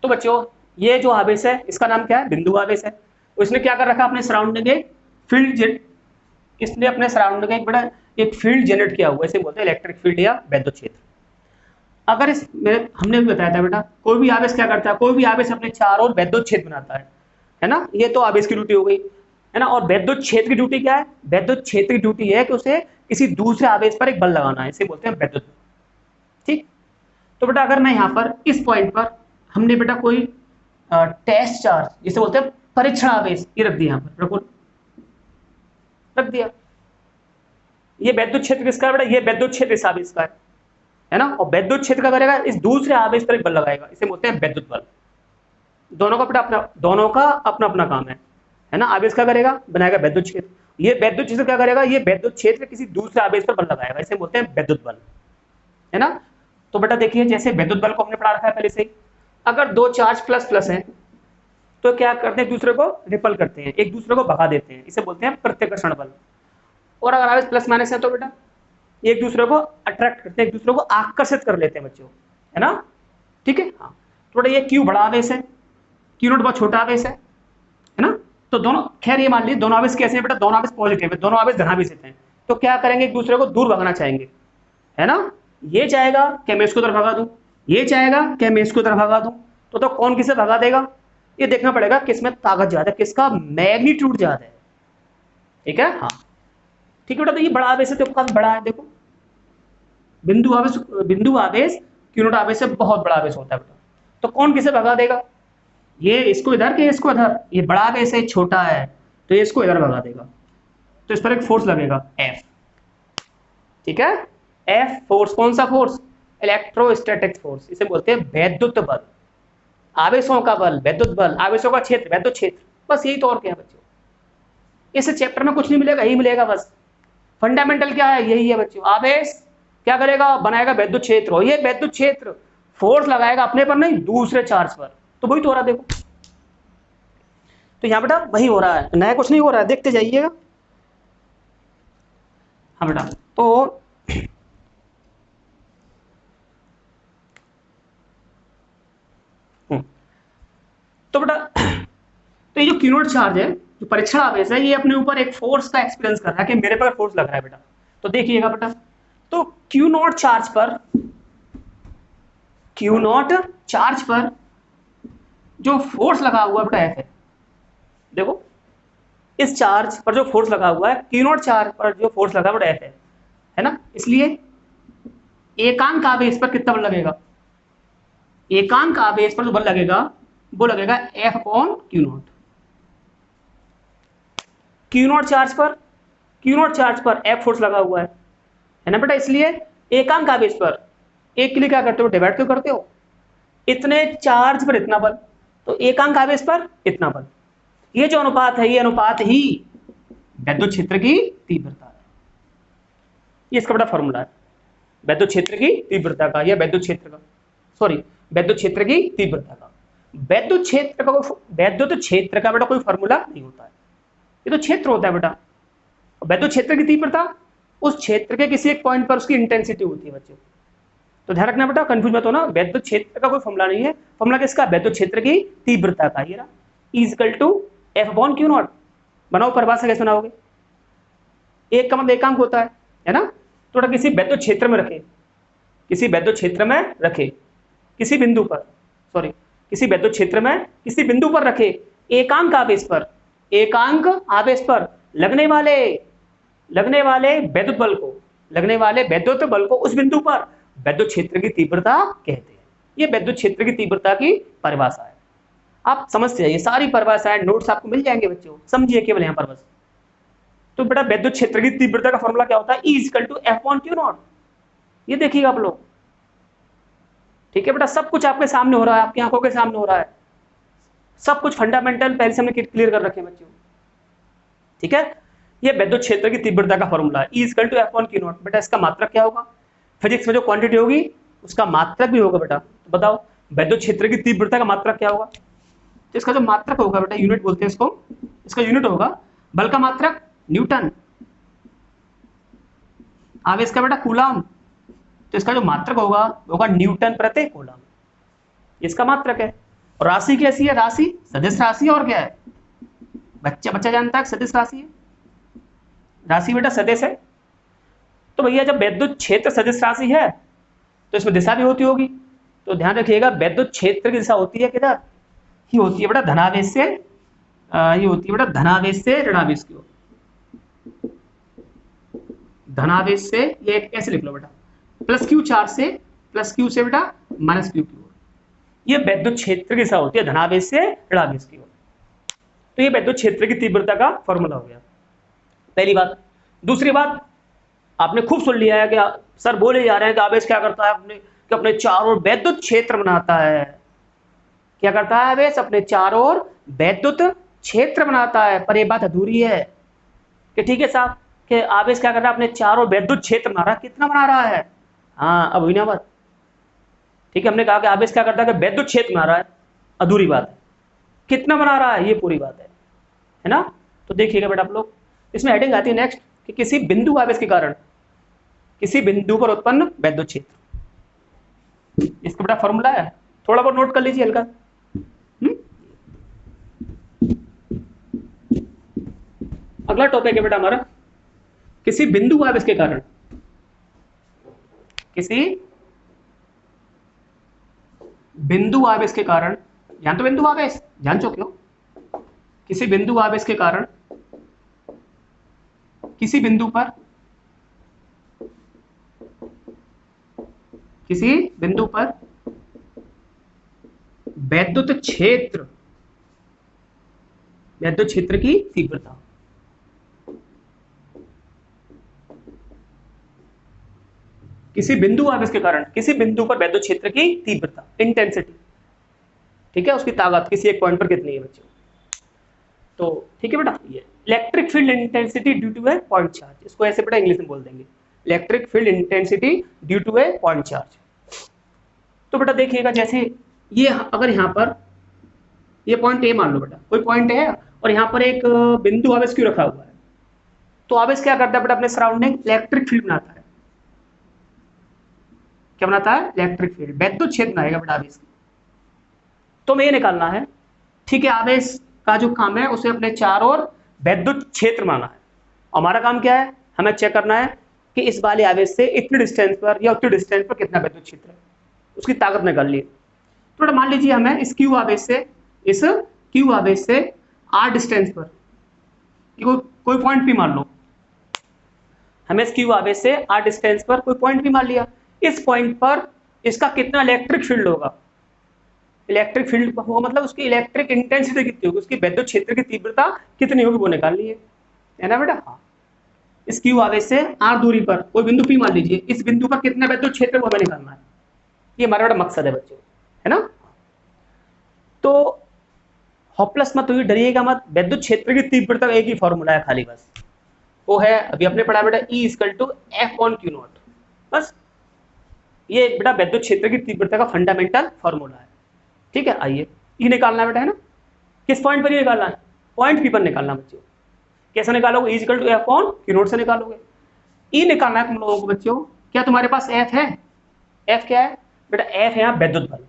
Speaker 1: तो बच्चों ये जो आवेश है इसका नाम क्या है? बिंदु आवेश है। उसने क्या कर रखा अपने सराउंडिंग एक फील्ड, इसने अपने सराउंडिंग एक बड़ा एक फील्ड जनरेट किया हुआ, इसे बोलते हैं इलेक्ट्रिक फील्ड या वैद्युत क्षेत्र। अगर इस हमने भी बताया था बेटा, कोई भी आवेश क्या करता है? कोई भी आवेश अपने चारों ओर वैद्युत क्षेत्र बनाता है ना? ये तो आवेश की ड्यूटी हो गई, है ना? और वैद्युत क्षेत्र की ड्यूटी क्या है? वैद्युत क्षेत्र की ड्यूटी है कि उसे किसी दूसरे आवेश पर एक बल लगाना है, इसे बोलते हैं वैद्युत बल। ठीक, तो बेटा अगर मैं यहाँ पर इस पॉइंट पर हमने बेटा कोई टेस्ट चार्ज जिसे बोलते हैं परीक्षण आवेश ये रख दिया, यहाँ पर बिल्कुल रख दिया। ये वैद्युत क्षेत्र किसका है बेटा? ये वैद्युत क्षेत्र इस आवेश का है ना? और वैद्युत क्षेत्र का करेगा इस दूसरे आवेश पर एक बल लगाएगा, इसे बोलते हैं वैद्युत बल। दोनों का बेटा अपना, दोनों का अपना अपना काम है ना? आवेश क्या करेगा? बनाएगा वैद्युत क्षेत्र। ये वैद्युत क्षेत्र क्या करेगा? ये वैद्युत क्षेत्र किसी दूसरे आवेश पर बल लगाएगा, इसे बोलते हैं वैद्युत बल, है ना? तो बेटा देखिए जैसे विद्युत बल को हमने पढ़ा रखा है पहले से ही, अगर दो चार्ज प्लस प्लस हैं तो क्या करते हैं? एक दूसरे को रिपल करते हैं, एक दूसरे को भगा देते हैं, इसे बोलते हैं प्रत्याकर्षण बल। और अगर आवेश प्लस माइनस है तो बेटा एक दूसरे को अट्रैक्ट करते हैं, एक दूसरे को आकर्षित कर लेते हैं बच्चों, है ना? ठीक है? हाँ, थोड़ा ये क्यू बड़ा आवेश है, क्यू नॉट बहुत छोटा आवेश है ना? तो दोनों, खैर ये मान लीजिए दोनों आवेश कैसे हैं बेटा? दोनों आवेश पॉजिटिव है, दोनों आवेश धनावेश हैं, तो क्या करेंगे? एक दूसरे को दूर भगाना चाहेंगे, है ना? ये चाहेगा कि मैं इसको तरफ भगा दूं, ये चाहेगा कि मैं इसको तरफ भगा दूं, तो कौन किसे भगा देगा? ये देखना पड़ेगा किसमें ताकत ज्यादा है, किसका मैग्नीट्यूड ज्यादा है। ठीक है? हाँ, ठीक है बेटा। तो ये बड़ा आवेश है तो काफी बड़ा है, देखो बिंदु आवेश क्यू नॉट आवेश से बहुत बड़ा आवेश होता है बेटा, तो कौन किसे भगा देगा? ये इसको इधर के इसको इधर, ये बड़ा आवेश है छोटा है तो ये इसको इधर भगा देगा, तो इस पर एक फोर्स लगेगा F। ठीक है? F फोर्स, कौन सा फोर्स? इलेक्ट्रोस्टैटिक फोर्स, इसे बोलते हैं वैद्युत बल। आवेशों का बल वैद्युत बल, आवेशों का क्षेत्र वैद्युत क्षेत्र, बस यही तो और क्या है बच्चों। इस चैप्टर में कुछ नहीं मिलेगा, यही मिलेगा बस। फंडामेंटल क्या है? यही है बच्चों। आवेश क्या करेगा? बनाएगा वैद्युत क्षेत्र, और ये वैद्युत क्षेत्र फोर्स लगाएगा अपने पर नहीं, दूसरे चार्ज पर, तो वही तो हो रहा है देखो। तो यहाँ बेटा वही हो रहा है, नया कुछ नहीं हो रहा है, देखते जाइएगा। हाँ बेटा, तो तो बेटा तो ये जो क्यू नॉट चार्ज है, जो परीक्षण आवेश है, ये अपने ऊपर एक फोर्स का एक्सपीरियंस कर रहा है कि मेरे पर फोर्स लग रहा है बेटा। तो देखिएगा बेटा, तो क्यू नॉट चार्ज पर, क्यू नॉट चार्ज पर जो फोर्स लगा हुआ बेटा एफ है, देखो इस चार्ज पर जो फोर्स लगा हुआ है, क्यू नॉट चार्ज पर जो फोर्स लगा बेटा एफ है ना, इसलिए एकांक आवेश पर कितना बल लगेगा, एकांक आवेश पर जो बल लगेगा वो लगेगा F upon q not. Q not charge पर, क्यू नॉट चार्ज पर एफ फोर्स लगा हुआ है ना बेटा, इसलिए एकांक आवेश पर एक के लिए क्या करते हो, डिवाइड क्यों करते हो, इतने चार्ज पर इतना बल, तो एकांक आवेश पर इतना बल। ये जो अनुपात है, ये अनुपात ही विद्युत क्षेत्र की तीव्रता है। ये इसका बड़ा फॉर्मूला है, विद्युत क्षेत्र की तीव्रता का, या विद्युत क्षेत्र का, सॉरी विद्युत क्षेत्र की तीव्रता का। विद्युत क्षेत्र का, विद्युत क्षेत्र का बेटा कोई फॉर्मूला नहीं होता है, ये तो क्षेत्र होता है बेटा। विद्युत क्षेत्र की तीव्रता उस क्षेत्र के किसी एक पॉइंट पर उसकी इंटेंसिटी होती है बच्चों, तो ध्यान रखना बेटा, कंफ्यूज मत होना। विद्युत क्षेत्र का कोई फॉर्मूला नहीं है, फॉर्मूला किसका, विद्युत क्षेत्र की तीव्रता का। ये रहा is equal to f upon q naught. बनाओ परिभाषा, कैसे बनाओगे, एक का मतलब एकांक होता है ना, तो किसी विद्युत क्षेत्र में रखे, किसी विद्युत क्षेत्र में रखे, किसी बिंदु पर, सॉरी किसी विद्युत क्षेत्र में किसी बिंदु पर रखे, एकांक आवेश पर, एकांक आवेश पर लगने वाले विद्युत बल को, लगने वाले विद्युत बल को उस बिंदु पर विद्युत क्षेत्र की तीव्रता कहते हैं। ये विद्युत क्षेत्र की तीव्रता की परिभाषा है। आप समझते जाइए, सारी परिभाषाएं नोट्स आपको मिल जाएंगे बच्चों, समझिए केवल यहाँ पर बस। तो बेटा विद्युत क्षेत्र की तीव्रता का फॉर्मूला क्या होता है, E equal to f upon q naught. ये देखिएगा आप लोग, ठीक है बेटा, सब कुछ आपके सामने हो रहा है, आपकी आंखों के सामने हो रहा है, सब कुछ फंडामेंटल पहले से हमने क्लियर कर रखे हैं बच्चों, ठीक है। ये विद्युत क्षेत्र की तीव्रता का फॉर्मूला है, E equal to f upon q naught. बेटा इसका मात्रक क्या होगा, फिजिक्स में जो क्वांटिटी होगी उसका मात्रक भी होगा बेटा। तो बताओ विद्युत क्षेत्र की तीव्रता का मात्रक क्या होगा, तो इसका जो मात्रक होगा बेटा, यूनिट बोलते हैं इसको, इसका यूनिट होगा बल का मात्रक न्यूटन, आवेश का बेटा कूलम, तो इसका जो मात्रक होगा न्यूटन प्रति कूलम, इसका मात्रक है। और राशि कैसी है, राशि सदिश राशि, और क्या है बच्चा जानता है सदिश राशि है, राशि बेटा सदिश है। तो भैया जब विद्युत क्षेत्र सदिश राशि है तो इसमें दिशा भी होती होगी, तो ध्यान रखिएगा विद्युत क्षेत्र की दिशा होती है किधर, ही होती है बेटा धनावेश से, ये होती है बेटा धनावेश से ऋणावेश की ओर, धनावेश से, ये ऐसे लिख लो बेटा, प्लस क्यू चार्ज से, प्लस क्यू से बेटा माइनस क्यू की ओर, ये विद्युत क्षेत्र की दिशा होती है धनावेश से ऋणावेश की ओर। तो ये विद्युत क्षेत्र की तीव्रता का फॉर्मूला हो गया, पहली बात। दूसरी बात, आपने खूब सुन लिया है कि सर बोले जा रहे हैं कि आवेश क्या करता है, अपने चारों ओर विद्युत क्षेत्र बनाता है। क्या करता है आवेश, अपने चारों ओर विद्युत क्षेत्र बनाता है। पर यह बात अधूरी है कि ठीक है साहब, कि आवेश क्या कर रहा है, अपने चारों विद्युत क्षेत्र बना रहा है। कितना बना रहा है, हाँ अब हुई ना बात, ठीक है। हमने कहा कि आवेश क्या करता है कि विद्युत क्षेत्र बना रहा है, अधूरी बात है। कितना बना रहा है, ये पूरी बात है ना। तो देखिएगा बेटा आप लोग, इसमें हेडिंग आती है नेक्स्ट कि किसी बिंदु आवेश के कारण किसी बिंदु पर उत्पन्न विद्युत क्षेत्र, इसका बेटा फॉर्मूला है, थोड़ा बहुत नोट कर लीजिए हल्का। अगला टॉपिक है बेटा हमारा, किसी बिंदु आवेश के कारण, किसी बिंदु आवेश के कारण, जान तो बिंदु आवेश जान चुके हो, किसी बिंदु आवेश के कारण किसी बिंदु पर विद्युत क्षेत्र की तीव्रता, किसी बिंदु आवेश के कारण किसी बिंदु पर विद्युत क्षेत्र की तीव्रता, इंटेंसिटी, ठीक है, उसकी ताकत किसी एक पॉइंट पर कितनी है बच्चों। तो ठीक है बेटा, ये electric field intensity due to a point charge, इसको ऐसे बेटा इंग्लिश में बोल देंगे, electric field intensity due to a point charge. तो बेटा देखिएगा, जैसे ये अगर यहाँ पर ये पॉइंट ए मान लो बेटा, कोई पॉइंट है और यहाँ पर एक बिंदु आवेश क्यों रखा हुआ है, तो आवेश क्या करता है बेटा, अपने सराउंडिंग इलेक्ट्रिक फील्ड बनाता है। क्या बनाता है? इलेक्ट्रिक फील्ड, वैद्युत क्षेत्र बनाएगा बेटा आवेश। तो हमें ये निकालना है, ठीक है, आवेश का जो काम है उसे अपने चारों ओर वैद्युत क्षेत्र माना है। हमारा काम क्या है, हमें चेक करना है कि इस वाले आवेश से इतनी डिस्टेंस पर या उतनी डिस्टेंस पर कितना वैद्युत क्षेत्र है, उसकी ताकत निकाल लिए। थोड़ा मान लीजिए हमें इस क्यू आवेश से आर डिस्टेंस पर कोई पॉइंट भी मान लो, हमें इस क्यू आवेश से आर डिस्टेंस पर कोई पॉइंट भी मान लिया, इस पॉइंट पर इसका कितना इलेक्ट्रिक फील्ड होगा, इलेक्ट्रिक फील्ड होगा मतलब उसकी इलेक्ट्रिक इंटेंसिटी कितनी होगी, उसकी वैद्युत क्षेत्र की तीव्रता कितनी होगी वो निकाल लिए, है ना बेटा। हाँ, इस क्यू आवेश से आर दूरी पर कोई बिंदु पी मान लीजिए, इस बिंदु पर कितना वैद्युत क्षेत्र वो हमें निकालना है, ये हमारा बड़ा मकसद है बच्चों, है ना। तो हॉपलेस मत हुई, डरिएगा मत, वैद्युत क्षेत्र की तीव्रता एक ही फॉर्मूला है खाली, बस वो है अभी अपने पढ़ा बेटा E = F/Q0, बस ये बेटा वैद्युत क्षेत्र की तीव्रता का फंडामेंटल फॉर्मूला है। ठीक है, आइए ये निकालना है बेटा, है ना। किस पॉइंट पर ये निकालना है? पॉइंट पी पर निकालना बच्चों। कैसे निकालोगे? E = F/Q0 से निकालोगे। E निकालना है तुम लोगों को बच्चों। क्या तुम्हारे पास F है? F क्या है बेटा? F है यहाँ वैद्युत बल।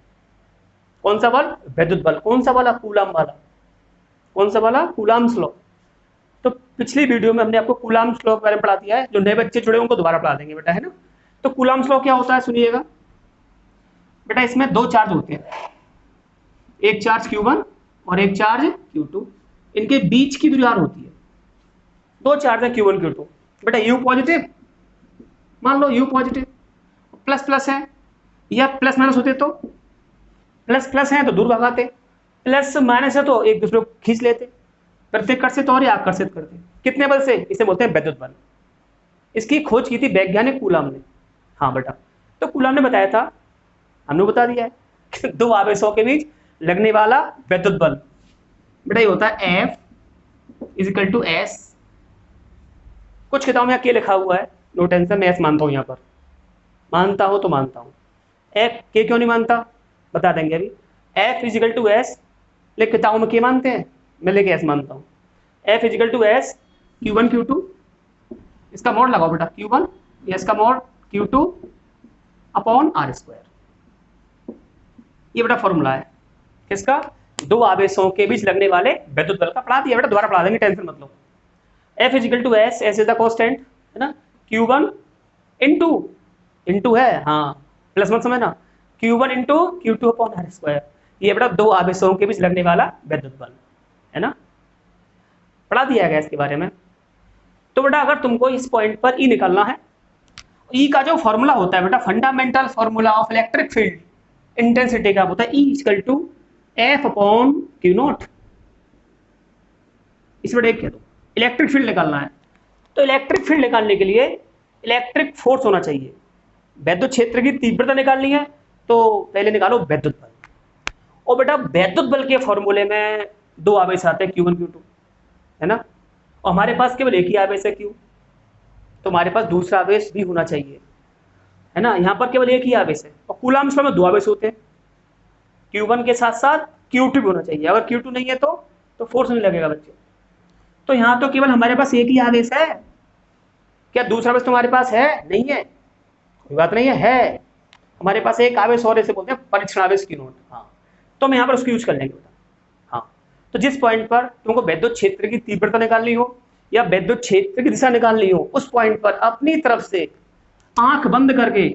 Speaker 1: कौन सा बल? वैद्युत बल। कौन सा वाला? कूलम वाला। कौन सा वाला? Coulomb's law. तो पिछली वीडियो में हमने आपको कूलम्स लॉ के बारे में पढ़ा दिया है, जो नए बच्चे जुड़े उनको दोबारा पढ़ा देंगे बेटा, है ना। तो कूलम्स लॉ क्या होता है सुनिएगा बेटा, इसमें दो चार्ज होते हैं, एक चार्ज Q1 और एक चार्ज Q2, इनके बीच की दूरी r होती है। दो चार्ज है Q1 Q2 बेटा, U पॉजिटिव मान लो, U पॉजिटिव, प्लस प्लस है या प्लस माइनस होते तो प्लस प्लस है तो दूर भगाते, प्लस माइनस है तो एक दूसरे को खींच लेते, प्रतिकर्षित और या आकर्षित करते। कितने बल से? इसे बोलते हैं वैद्युत बल। इसकी खोज की थी वैज्ञानिक कूलम ने। हाँ बेटा, तो कूलम ने बताया था, हमने बता दिया है, दो आवेशों के बीच लगने वाला वैद्युत बल बेटा ये होता है F = S। कुछ किताबों में क्या लिखा हुआ है, नो टेंशन, मैं S मानता हूं, यहाँ पर मानता हूं तो मानता हूं, F के क्यों नहीं मानता बता देंगे अभी। F = S, लेकिन किताबों में क्या मानते हैं, मैं लेके S मानता हूं। F = S Q1 Q2, इसका मोड लगाओ बेटा, Q1 S का मोड Q2/R²। ये बेटा फॉर्मूला है किसका? दो आवेशों के बीच लगने वाले वैद्युत बल का। पढ़ा दिया बेटा, दोबारा पढ़ा देंगे, टेंशन मत लो। F = S, S is the constant, है ना। Q1 इंटू है, हाँ प्लस मत समझना, Q1 × Q2/R²। ये बेटा दो आवेशों के बीच लगने वाला वैद्युत बल, है ना। पढ़ा दिया गया इसके बारे में। तो बेटा अगर तुमको इस पॉइंट पर E निकालना है, E का जो फॉर्मूला होता है बेटा, fundamental formula of electric field intensity का होता है E = F/Q0। इस बेटा एक कह दो, इलेक्ट्रिक फील्ड निकालना है, तो इलेक्ट्रिक फील्ड निकालने के लिए इलेक्ट्रिक फोर्स होना चाहिए। वैद्युत क्षेत्र की तीव्रता निकालनी है तो पहले निकालो वैद्युत बल। और बेटा वैद्युत बल के फॉर्मूले में दो आवेश आते हैं Q1 Q2, है ना। और हमारे पास केवल एक ही आवेश है Q, तो हमारे पास दूसरा आवेश भी होना चाहिए, है ना। यहाँ पर केवल एक ही आवेश है, और कूलम्स लॉ में दो आवेश होते हैं, Q1 के साथ साथ Q2 भी होना चाहिए। अगर Q2 नहीं है तो फोर्स नहीं लगेगा बच्चे। तो यहाँ तो केवल हमारे पास एक ही आवेश है, क्या दूसरा आवेश तुम्हारे पास है? नहीं है, कोई बात नहीं है, हमारे पास एक आवेश और, इसे बोलते हैं परीक्षण आवेश Q0। हाँ, तो हम यहाँ पर उसको यूज कर लेंगे बेटा। हाँ, तो जिस पॉइंट पर तुमको वैद्युत क्षेत्र की तीव्रता निकालनी हो या वैद्युत क्षेत्र की दिशा निकालनी हो, उस पॉइंट पर अपनी तरफ से आंख बंद करके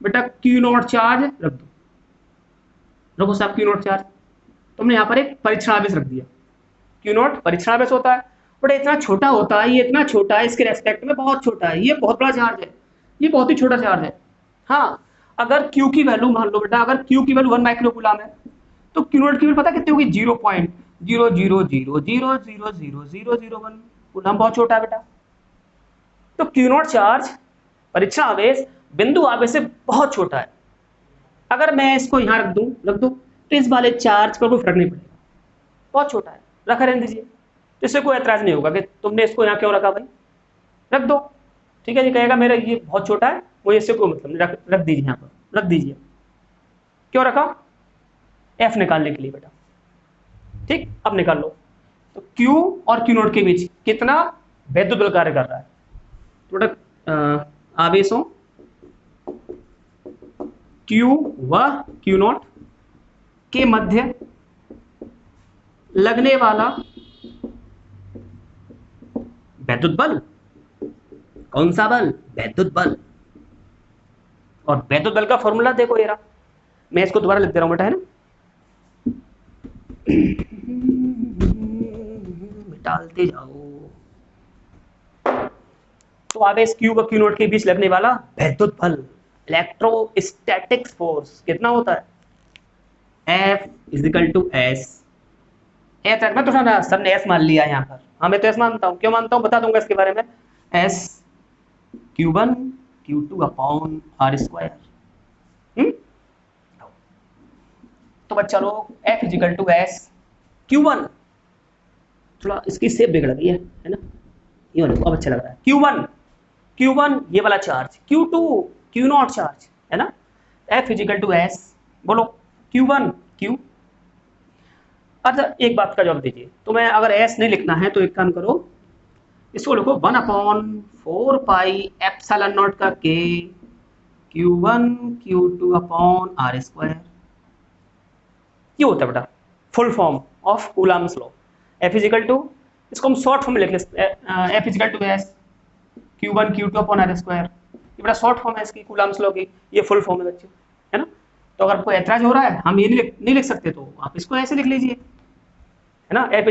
Speaker 1: बेटा Q0 चार्ज रख दो। रखो साहब Q0 चार्ज, तुमने यहाँ पर एक परीक्षण आवेश रख दिया। Q0 परीक्षण आवेश होता है, बट इतना छोटा होता है, ये इतना छोटा है, इसके रेस्पेक्ट में बहुत छोटा है, ये बहुत बड़ा चार्ज है, ये बहुत ही छोटा चार्ज है। हाँ, अगर Q की वैल्यू मान लो बेटा, अगर Q की वैल्यू 1 माइक्रो कूलम है, तो Q0 की वैल्यू पता कितनी होगी? 0.000000001 कूलम, बहुत छोटा है बेटा। तो Q0 चार्ज परीक्षण आवेश बिंदु आवेश से बहुत छोटा है। अगर मैं इसको यहाँ रख दूं तो इस वाले चार्ज पर कोई फर्क नहीं पड़ेगा, बहुत छोटा है, रखा रहने दीजिए, तो इससे कोई ऐतराज नहीं होगा कि तुमने इसको यहाँ क्यों रखा भाई, रख दो, ठीक है। ये कहेगा मेरा ये बहुत छोटा है, मुझे इससे कोई मतलब नहीं, रख दीजिए, यहाँ पर रख दीजिए। क्यों रखा? एफ निकालने के लिए बेटा। ठीक, अब निकाल लो। तो Q और Q नोट के बीच कितना वैद्युत बल कार्य कर रहा है? तो बेटा आवेशों Q व Q नोट के मध्य लगने वाला वैद्युत बल, कौन सा बल? वैद्युत बल। और वैद्युत बल का फॉर्मूला देखो ये रहा, मैं इसको दोबारा लिख दे रहा हूं बेटा, है ना, डालते जाओ। तो आवेश Q व Q नोट के बीच लगने वाला वैद्युत बल, इलेक्ट्रोस्टैटिक फोर्स कितना होता है? F = S। एस मैं तो सर ने एस मान लिया यहाँ पर, हाँ मैं तो एस मानता हूँ। क्यों मानता हूँ बता दूंगा इसके बारे में। S Q1 Q2/r²। तो बच्चा लोग F = S Q1, थोड़ा इसकी शेप बिगड़ गई है ना, ये वाला अब अच्छा लग रहा है। Q1 ये वाला charge, Q2 Q not charge, है ना। F = S, बोलो Q1 Q। अच्छा एक बात का जवाब दीजिए, तो मैं अगर S नहीं लिखना है तो एक काम करो, इसको लिखो 1/4πε0 K Q1 Q2/r²। ये होता है बेटा full form of Coulomb's law. F = इसको हम शॉर्ट फॉर्म में लिख लेते हैं, F = S Q1 Q2/r²। ये बड़ा शॉर्ट फॉर्म है इसकी कूलम्ब्स लॉ की, ये फुल फॉर्म है बच्चे, है ना। तो अगर आपको ऐतराज हो रहा है हम ये नहीं लिख सकते तो आप इसको ऐसे लिख लीजिए, है ना। F =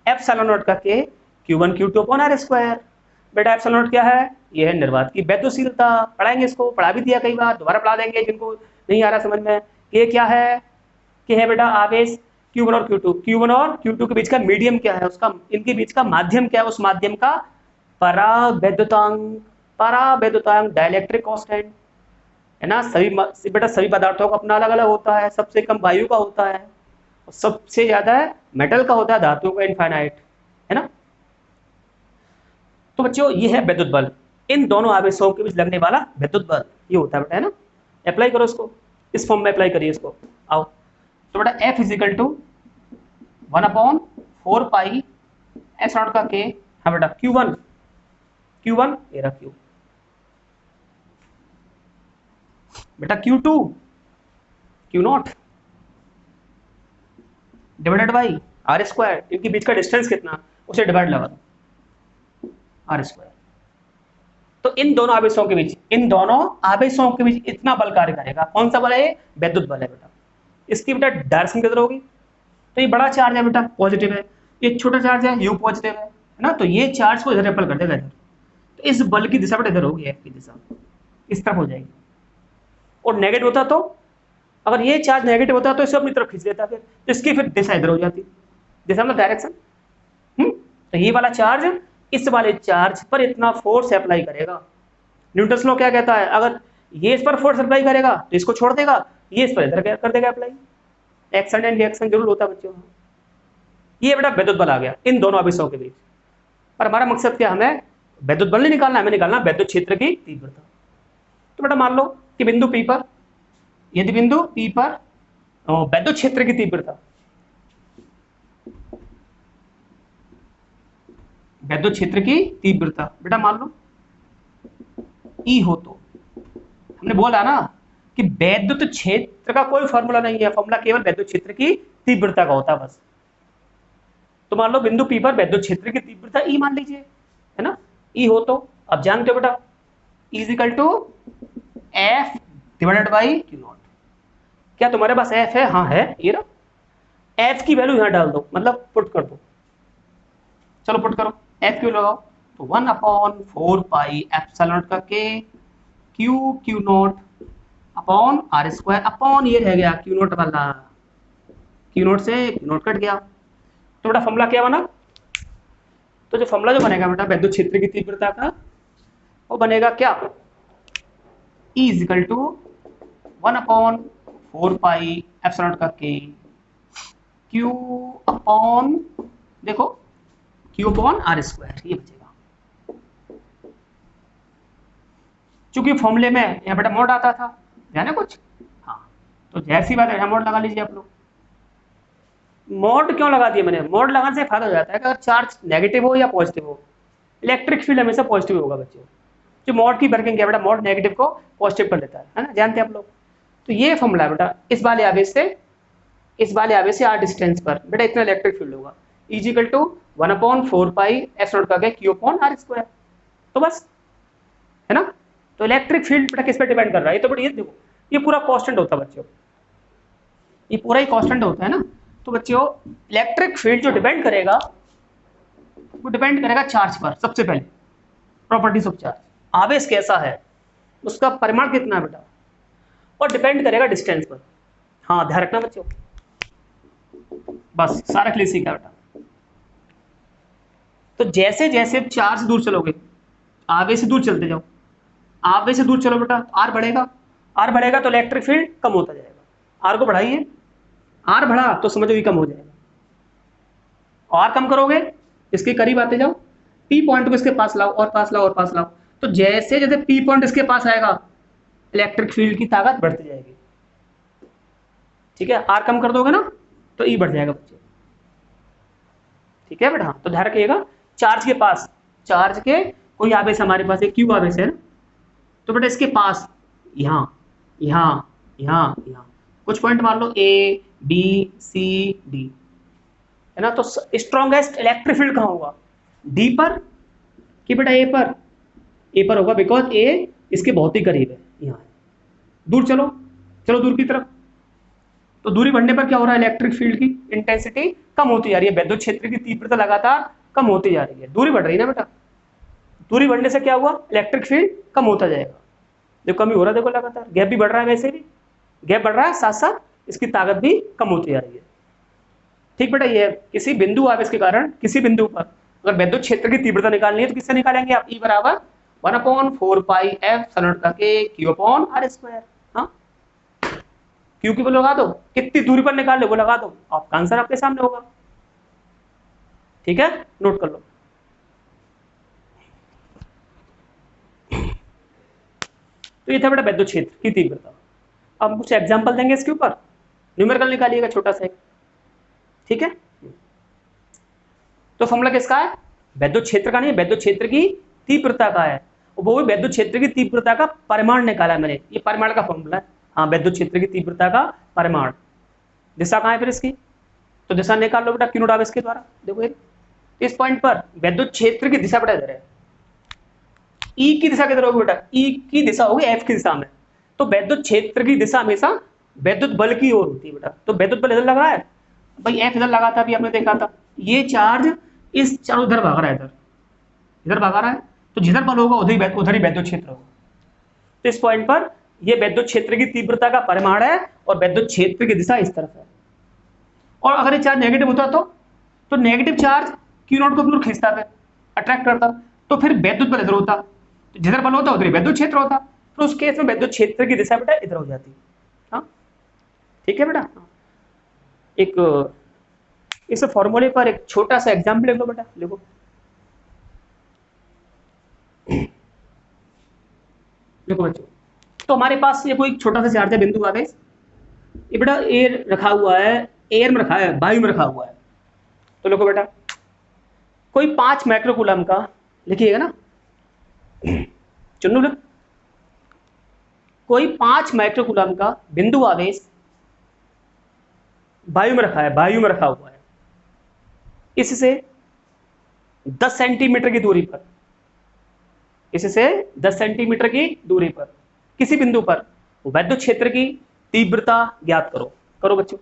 Speaker 1: 1/4πε0 K Q1 Q2/r²। बेटा एप्सिलॉन क्या है? ये है निर्वात की वैद्युशीलता। पढ़ाएंगे इसको, पढ़ा भी दिया कई बार, दोबारा पढ़ा देंगे जिनको नहीं आ रहा समझ में। ये क्या है? कि है बेटा आवेश Q1 और Q2, Q1 और Q2 के बीच का मीडियम क्या है, उसका इनके बीच का माध्यम क्या है, उस माध्यम का परावैद्युतांक डाइलेक्ट्रिक कांस्टेंट, है ना। सभी बेटा सभी पदार्थों का अपना अलग अलग होता है, सबसे कम वायु का होता है और सबसे ज्यादा मेटल का होता है, धातुओं का इनफाइनाइट, है ना। तो बच्चों ये है विद्युत बल, इन दोनों आवेशों के बीच लगने वाला विद्युत बल ये होता है बेटा, है ना। अप्लाई करो इसको, इस फॉर्म में अप्लाई करिए इसको। आओ तो बेटा F = 1/4πε0 K, हाँ बेटा Q1 ये रहा Q, बेटा Q2 Q not divided by r²। इनके बीच का डिस्टेंस कितना, उसे डिवाइड लगा दो r²। तो इन दोनों आवेशों के बीच इतना बल कार्य करेगा। कौन सा बल है? विद्युत बल है बेटा। इसकी बेटा डायरेक्शन किधर होगी? तो ये बड़ा चार्ज है बेटा, पॉजिटिव है, ये छोटा चार्ज है, यू पॉजिटिव है ना। तो ये चार्ज को इधर रिपेल कर देगा इधर, तो इस बल की दिशा बेटा इधर होगी, एफ की दिशा इस तरफ हो जाएगी। और नेगेटिव होता तो, अगर ये चार्ज नेगेटिव होता तो इसे अपनी तरफ खींच लेता, फिर तो इसकी फिर दिशा इधर हो जाती, दिशा मतलब डायरेक्शन। तो ये वाला चार्ज इस वाले चार्ज पर इतना फोर्स अप्लाई करेगा। न्यूटन्स लॉ क्या कहता है? अगर ये इस पर फोर्स अप्लाई करेगा तो इसको छोड़ देगा, ये इस पर इधर कर देगा अप्लाई। एक्शन एंड रिएक्शन जरूर होता है बच्चों। ये बेटा विद्युत बल आ गया इन दोनों आवेशों के बीच। पर हमारा मकसद क्या, हमें विद्युत बल नहीं निकालना, हमें निकालना विद्युत क्षेत्र की तीव्रता। तो बेटा मान लो कि बिंदु P पर, यदि बिंदु P पर विद्युत क्षेत्र की तीव्रता, विद्युत क्षेत्र की तीव्रता बेटा मान लो E हो, तो हमने बोला ना कि विद्युत क्षेत्र का कोई फॉर्मूला नहीं है, फॉर्मूला केवल विद्युत क्षेत्र की तीव्रता का होता है बस। तो मान लो बिंदु P पर विद्युत क्षेत्र की तीव्रता E मान लीजिए, है ना। E हो तो अब जानते हो बेटा E = F divided by Q not. क्या तुम्हारे पास F है? हाँ है, ये रहा। F की वैल्यू यहां डाल दो, मतलब पुट कर दो। चलो पुट करो, F क्यू लगाओ, तो 1/4πε0 K Q not upon r², upon ये रह गया Q नॉट वाला, Q नॉट से Q नॉट कट गया। तो बेटा फॉर्मूला क्या बना? तो जो फॉर्मूला जो बनेगा बेटा विद्युत क्षेत्र की तीव्रता का, वो बनेगा क्या? E = 1/4πε0 K Q अपॉन, देखो Q/r², ये बचेगा। चूंकि फॉर्मूले में यहाँ बेटा मोड आता था, ध्यान है कुछ, तो जाहिर सी बात है मोड लगा लीजिए आप लोग। मोड क्यों लगा दिया मैंने? मोड लगाने से फायदा हो जाता है कि अगर चार्ज नेगेटिव हो या पॉजिटिव हो, इलेक्ट्रिक फील्ड हमेशा पॉजिटिव होगा बच्चों। जो मोड की वर्किंग है बेटा, मोड नेगेटिव को पॉजिटिव कर देता है ना, जानते हैं आप लोग। तो ये फॉर्मूला है बेटा, इस वाले आवेश से आर डिस्टेंस पर बेटा इतना इलेक्ट्रिक फील्ड होगा, equal to 1/4 pi f naught का क्यू अपॉन आर स्क्वायर। तो बस है ना। तो इलेक्ट्रिक फील्ड बेटा किस पे डिपेंड कर रहा है? तो बेटा ये देखो, ये पूरा कांस्टेंट होता है बच्चों, ये पूरा ही कांस्टेंट होता है ना। तो बच्चों इलेक्ट्रिक फील्ड जो डिपेंड करेगा वो डिपेंड करेगा चार्ज पर। सबसे पहले प्रॉपर्टीज ऑफ चार्ज, आवेश कैसा है, उसका परिमाण कितना है बेटा, और डिपेंड करेगा डिस्टेंस पर। हाँ ध्यान रखना बच्चों, बस सारा क्लियर सीखा बेटा। तो जैसे जैसे चार्ज से दूर चलोगे, आवेश से दूर चलते जाओ, आवेश से दूर चलो बेटा, आर बढ़ेगा, आर बढ़ेगा तो इलेक्ट्रिक फील्ड कम होता जाएगा। आर को बढ़ाइए, आर बढ़ा तो समझो ये कम हो जाएगा, और कम करोगे इसके करीब आते जाओ, पी पॉइंट को इसके पास लाओ और पास लाओ और पास लाओ। तो जैसे जैसे पी पॉइंट इसके पास आएगा इलेक्ट्रिक फील्ड की ताकत बढ़ती जाएगी। ठीक है, आर कम कर दोगे ना तो ई बढ़ जाएगा बच्चे। ठीक है बेटा, तो ध्यान रखिएगा चार्ज के पास, चार्ज के कोई आवेश हमारे पास एक क्यू आवेश है ना, तो बेटा इसके पास यहाँ यहाँ यहाँ यहाँ कुछ पॉइंट मान लो ए बी सी डी है ना। तो स्ट्रॉन्गेस्ट इलेक्ट्रिक फील्ड कहाँ होगा? डी पर कि बेटा ए पर? ए पर होगा, बिकॉज ए इसके बहुत ही करीब है, यहाँ है। दूर चलो, चलो दूर की तरफ, तो दूरी बढ़ने पर क्या हो रहा है? इलेक्ट्रिक फील्ड की इंटेंसिटी कम होती जा रही है, विद्युत क्षेत्र की तीव्रता लगातार कम होती जा रही है, दूरी बढ़ रही है ना बेटा। दूरी बढ़ने से क्या हुआ? इलेक्ट्रिक फील्ड कम होता जाएगा, जो कमी हो रहा है देखो लगातार, गैप भी बढ़ रहा है, वैसे भी गैप बढ़ रहा है, साथ साथ इसकी ताकत भी कम होती जा रही है। ठीक बेटा, ये किसी बिंदु आवेश के कारण किसी बिंदु पर अगर विद्युत क्षेत्र की तीव्रता निकालनी है तो किससे निकालेंगे आप? ई बराबर 1/4 पाई एफ सलट के क्यू अपॉन आर स्क्वायर। हाँ, क्यू की लगा दो, कितनी दूरी पर निकाल लो वो लगा दो, आपका आंसर आपके सामने होगा। ठीक है, नोट कर लो। तो ये था बेटा विद्युत क्षेत्र की तीव्रता। अब कुछ एग्जांपल देंगे इसके ऊपर, न्यूमेरिकल निकालिएगा छोटा सा एक। ठीक है, तो फॉर्मूला किसका है? विद्युत क्षेत्र का नहीं, विद्युत क्षेत्र की तीव्रता का है, वो भी विद्युत क्षेत्र की तीव्रता का परिमाण निकाला है मैंने, ये परिमाण का फॉर्मूला है। हाँ, विद्युत क्षेत्र की तीव्रता का परिमाण। दिशा कहाँ है फिर इसकी? तो दिशा निकाल लो बेटा क्यू नॉट आवेश के द्वारा। देखो इस पॉइंट पर विद्युत क्षेत्र की दिशा बेटा इधर है, ई की दिशा किधर होगी बेटा? ई की दिशा होगी एफ की दिशा में। तो विद्युत क्षेत्र की दिशा हमेशा विद्युत बल की ओर होती है बेटा। तो विद्युत बल इधर लगा है भाई, एफ इधर लगा था, अभी आपने देखा था, ये चार्ज इस चारों इधर भाग रहा है, इधर भागा रहा है, तो जिधर बल होगा उधर ही विद्युत क्षेत्र होगा। तो इस पॉइंट पर ये विद्युत क्षेत्र की तीव्रता का परिमाण है और विद्युत क्षेत्र की दिशा इस तरफ है। और अगर ये चार्ज नेगेटिव होता तो नेगेटिव चार्ज क्यू नॉट को अपनी ओर खींचता है, अट्रैक्ट करता, तो फिर विद्युत बल इधर होता, तो जिधर बल होता उधर ही विद्युत क्षेत्र होता, तो उस केस में विद्युत क्षेत्र की दिशा बेटा इधर हो जाती। हाँ ठीक है बेटा। एक इस फॉर्मूले पर एक छोटा सा एग्जाम्पल लिख लो बेटा, लिखो। देखो बच्चों, तो हमारे पास ये कोई छोटा सा चार्ज है, बिंदु आवेश, ये बेटा एयर रखा हुआ है, एयर में रखा है, वायु में रखा हुआ है। तो देखो बेटा, कोई 5 माइक्रोकूलम का, लिखिएगा ना चुन्नू, कोई 5 माइक्रोकूलम का बिंदु आवेश वायु में रखा है, वायु में रखा हुआ है, इससे 10 सेंटीमीटर की दूरी पर, इससे 10 सेंटीमीटर की दूरी पर किसी बिंदु पर विद्युत क्षेत्र की तीव्रता ज्ञात करो। करो बच्चों।